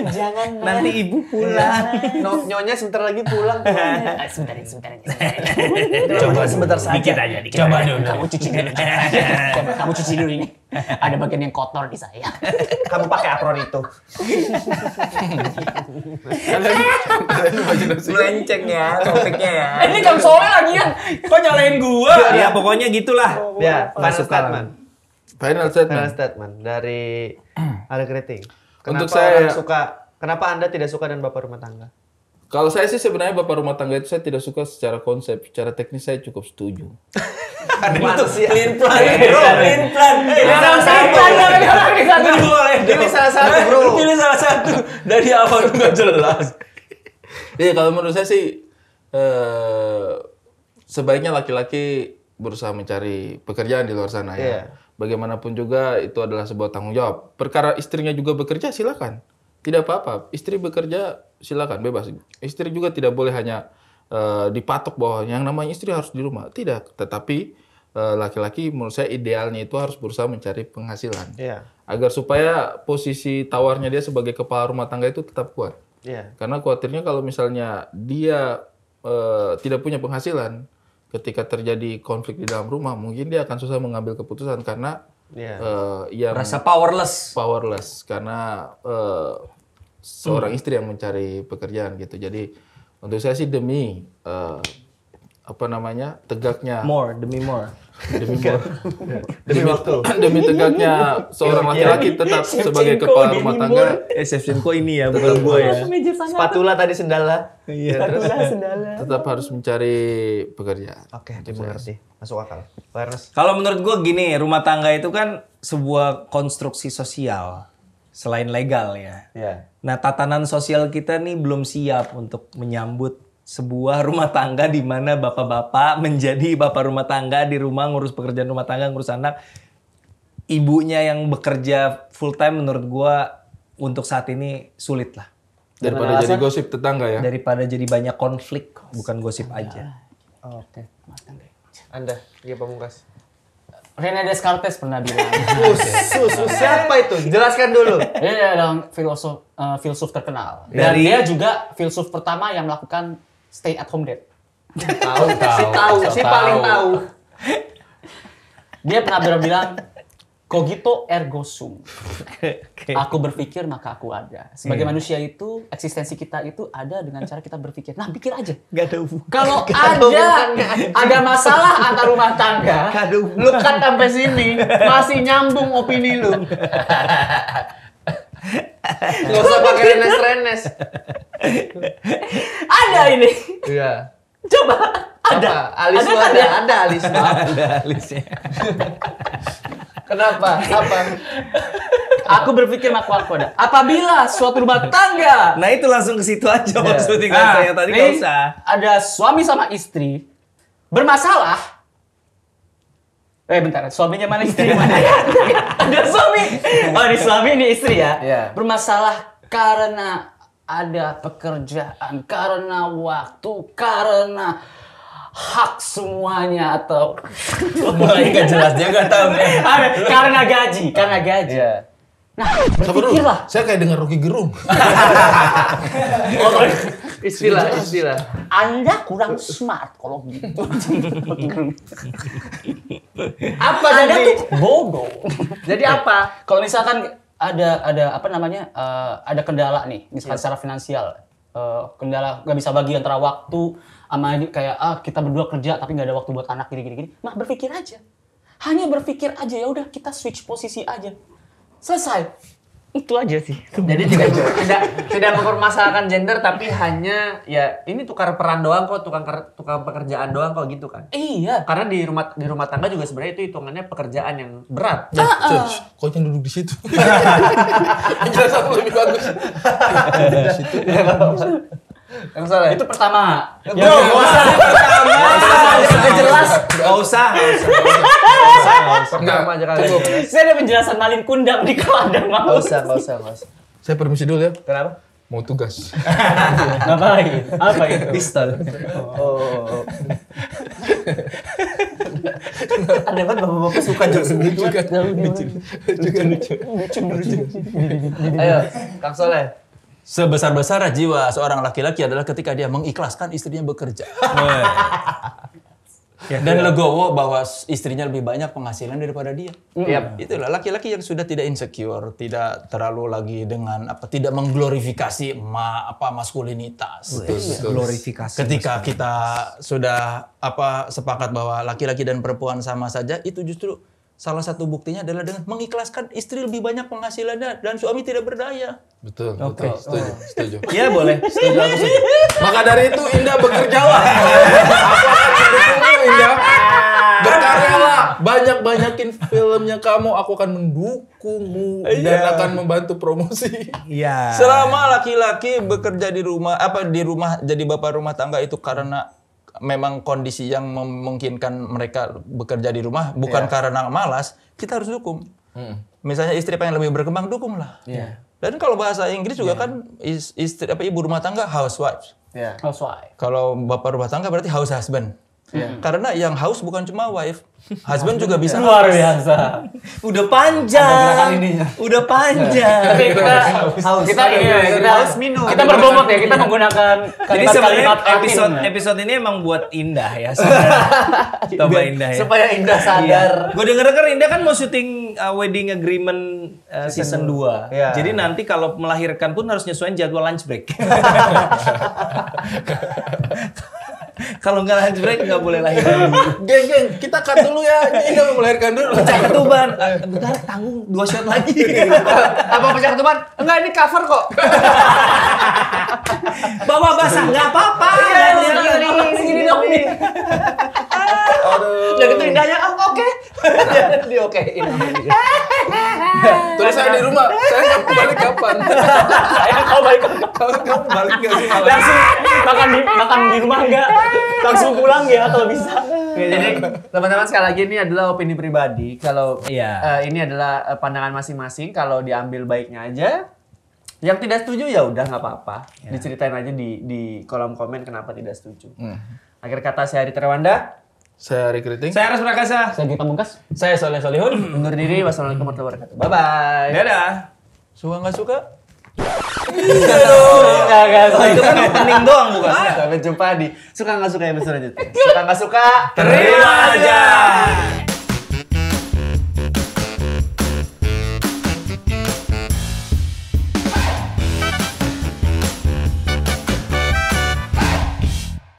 Jangan. Nanti ibu pulang. Nyonya sebentar lagi pulang. Sebentar aja. Coba sebentar saja. Dikit aja. Coba dulu. Kamu cuci dulu. Coba kamu cuci dulu ini. Ada bagian yang kotor di saya. Kamu pakai apron itu. Melenceng ya topiknya ya. Ini kan soalnya lagi kan. Kok nyalain gua? Ya pokoknya gitulah. Ya, final Masuk statement. Final Final statement. statement dari Ada Kriting. Untuk Kenapa Anda tidak suka dengan bapak rumah tangga? Kalau saya sih sebenarnya bapak rumah tangga itu saya tidak suka secara konsep, secara teknis saya cukup setuju. Clean plan, bro. Clean plan. Ini salah satu, bro. Pilih salah satu. Dari awal nggak jelas. Iya, kalau menurut saya sih sebaiknya laki-laki berusaha mencari pekerjaan di luar sana ya. Iya. Bagaimanapun juga itu adalah sebuah tanggung jawab. Perkara istrinya juga bekerja silakan. Tidak apa-apa. Istri bekerja silakan bebas. Istri juga tidak boleh hanya dipatok bahwa yang namanya istri harus di rumah. Tidak. Tetapi laki-laki menurut saya idealnya itu harus berusaha mencari penghasilan. Iya. Agar supaya posisi tawarnya dia sebagai kepala rumah tangga itu tetap kuat. Iya. Karena khawatirnya kalau misalnya dia tidak punya penghasilan, ketika terjadi konflik di dalam rumah, mungkin dia akan susah mengambil keputusan karena Iya. yang Rasa powerless. karena seorang istri yang mencari pekerjaan gitu. Jadi untuk saya sih demi tegaknya Demi more. demi tegaknya seorang laki-laki tetap sebagai kepala rumah tangga. Shevchenko ini ya, bukan gue ya. Spatula tadi sendala. Iya. Tetap harus mencari pekerjaan. Oke, dimengerti. Masuk akal. Pak Ernest. Kalau menurut gue gini, rumah tangga itu kan sebuah konstruksi sosial selain legal ya. Iya. Nah, tatanan sosial kita nih belum siap untuk menyambut sebuah rumah tangga di mana bapak-bapak menjadi bapak rumah tangga di rumah, ngurus pekerjaan rumah tangga, ngurus anak. Ibunya yang bekerja full time menurut gua untuk saat ini sulit lah. Daripada jadi gosip tetangga ya. Daripada jadi banyak konflik, bukan gosip aja. Oke. Anda, dia Pamungkas. René Descartes pernah bilang. Siapa itu? Jelaskan dulu. Dia adalah filsuf terkenal. Dan dia juga filsuf pertama yang melakukan stay at home date. Si paling tahu. Dia pernah bilang, cogito ergo sum. Aku berpikir maka aku ada. Sebagai manusia itu, eksistensi kita itu ada dengan cara kita berpikir. Nah, pikir aja. Gak ada hubungan. Kalau ada masalah antar rumah tangga, lu kan sampai sini masih nyambung opini lu. Nggak usah pakai renes-renes. Ada ini. Iya. Coba. Ada. Alis lu kan ada. ya? Ada alisnya. Ada alisnya. Kenapa? Apa? Aku berpikir maka aku ada. Apabila suatu rumah tangga. Nah itu langsung ke situ aja maksudnya saya tadi nggak nih, usah. ada suami sama istri bermasalah. Bentar, suaminya mana istri mana? Ada suami. Oh, ini suami, ini istri ya. Iya. Bermasalah karena ada pekerjaan, karena waktu, karena hak semuanya atau Mulai nggak jelas, dia nggak tahu. karena gaji. Iya. Nah, berpikirlah. Saya kayak dengar Rocky Gerung. Istilah. Anda kurang smart kalau gitu. Apa Anda jadi? tuh bodoh. Jadi apa? Kalau misalkan ada apa namanya ada kendala nih, misalkan secara finansial, kendala nggak bisa bagi antara waktu sama ini kayak kita berdua kerja tapi nggak ada waktu buat anak gini. Mah berpikir aja, hanya berpikir aja, ya udah kita switch posisi aja, selesai. Itu aja sih. Jadi tidak mempermasalahkan gender tapi hanya ya ini tukar peran doang kok, tukang pekerjaan doang kok gitu kan. Iya. Karena di rumah tangga juga sebenarnya itu hitungannya pekerjaan yang berat. Kok yang duduk di situ? Penjelasan lebih bagus. Yang salah. Itu pertama. Bro, Jelas. Gak usah. Pertama aja kali. Saya ada penjelasan malin kundang di kalau Anda mau. Nggak usah. Saya permisi dulu ya. Kenapa? Mau tugas. Ngapain? Apa itu? Pistol. Oh. Ada kan bapak-bapak suka jokes segitu. Lucu. Ayo, Kang Soleh. Sebesar-besar jiwa seorang laki-laki adalah ketika dia mengikhlaskan istrinya bekerja. Dan legowo bahwa istrinya lebih banyak penghasilan daripada dia. Yap. Itulah laki-laki yang sudah tidak insecure, tidak terlalu lagi dengan tidak mengglorifikasi maskulinitas. Glorifikasi. Ketika kita sudah sepakat bahwa laki-laki dan perempuan sama saja, itu justru salah satu buktinya adalah dengan mengikhlaskan istri lebih banyak penghasilannya dan suami tidak berdaya. Betul. Setuju. Iya boleh. Setuju, aku setuju. Maka dari itu Indah bekerjalah. Aku akan mendukungmu, Indah. Berkaryalah. Banyak-banyakin filmnya kamu. Aku akan mendukungmu dan akan membantu promosi. Iya. Selama laki-laki bekerja di rumah jadi bapak rumah tangga itu karena memang kondisi yang memungkinkan mereka bekerja di rumah, bukan karena malas, kita harus dukung. Misalnya istri pengen lebih berkembang, dukunglah. Dan kalau bahasa Inggris juga kan istri ibu rumah tangga housewife. Housewife. Kalau bapak rumah tangga berarti house husband. Karena yang house bukan cuma wife, husband juga bisa. Luar biasa. Udah panjang. Udah panjang. Tapi kita berbobot ya, kita menggunakan Jadi sebenarnya episode ini emang buat Indah ya. Tambah Indah ya. Supaya Indah sadar. Gue denger Indah kan mau syuting wedding agreement season 2. Iya. Jadi nanti kalau melahirkan pun harus nyesuaiin jadwal lunch break. Kalau nggak lunch break nggak boleh lahiran dulu. Geng, kita cut dulu ya. Indah mau melahirkan dulu. Pecah ketuban. Bentar, tanggung 2 shot lagi. Apa pecah ketuban? Enggak, ini cover kok. Bawa basah nggak apa-apa. Segini dong nih. Aduh. Udah gitu Indahnya, oke. Dia okein. Terus saya di rumah, saya nggak balik kapan? Kau balik ke Kamu balik nggak sih malam? langsung makan di rumah enggak? Langsung pulang ya kalau bisa. Jadi teman-teman sekali lagi ini adalah opini pribadi. Kalau Iya. ini adalah pandangan masing-masing. Kalau diambil baiknya aja. Yang tidak setuju ya udah nggak apa-apa. Diceritain aja di kolom komen kenapa tidak setuju. Akhir kata saya Ari Terwanda. Saya Ari Kriting. Saya Aras Prakasa. Saya Gita Mungkas. Saya Soleh Solihun. Undur diri. Wassalamualaikum warahmatullahi wabarakatuh. Bye-bye. Dadah. Suka nggak suka? Itu kan opening doang bukan? Sampai jumpa di Suka Nggak Suka episode selanjutnya. Suka Nggak Suka. Terima aja.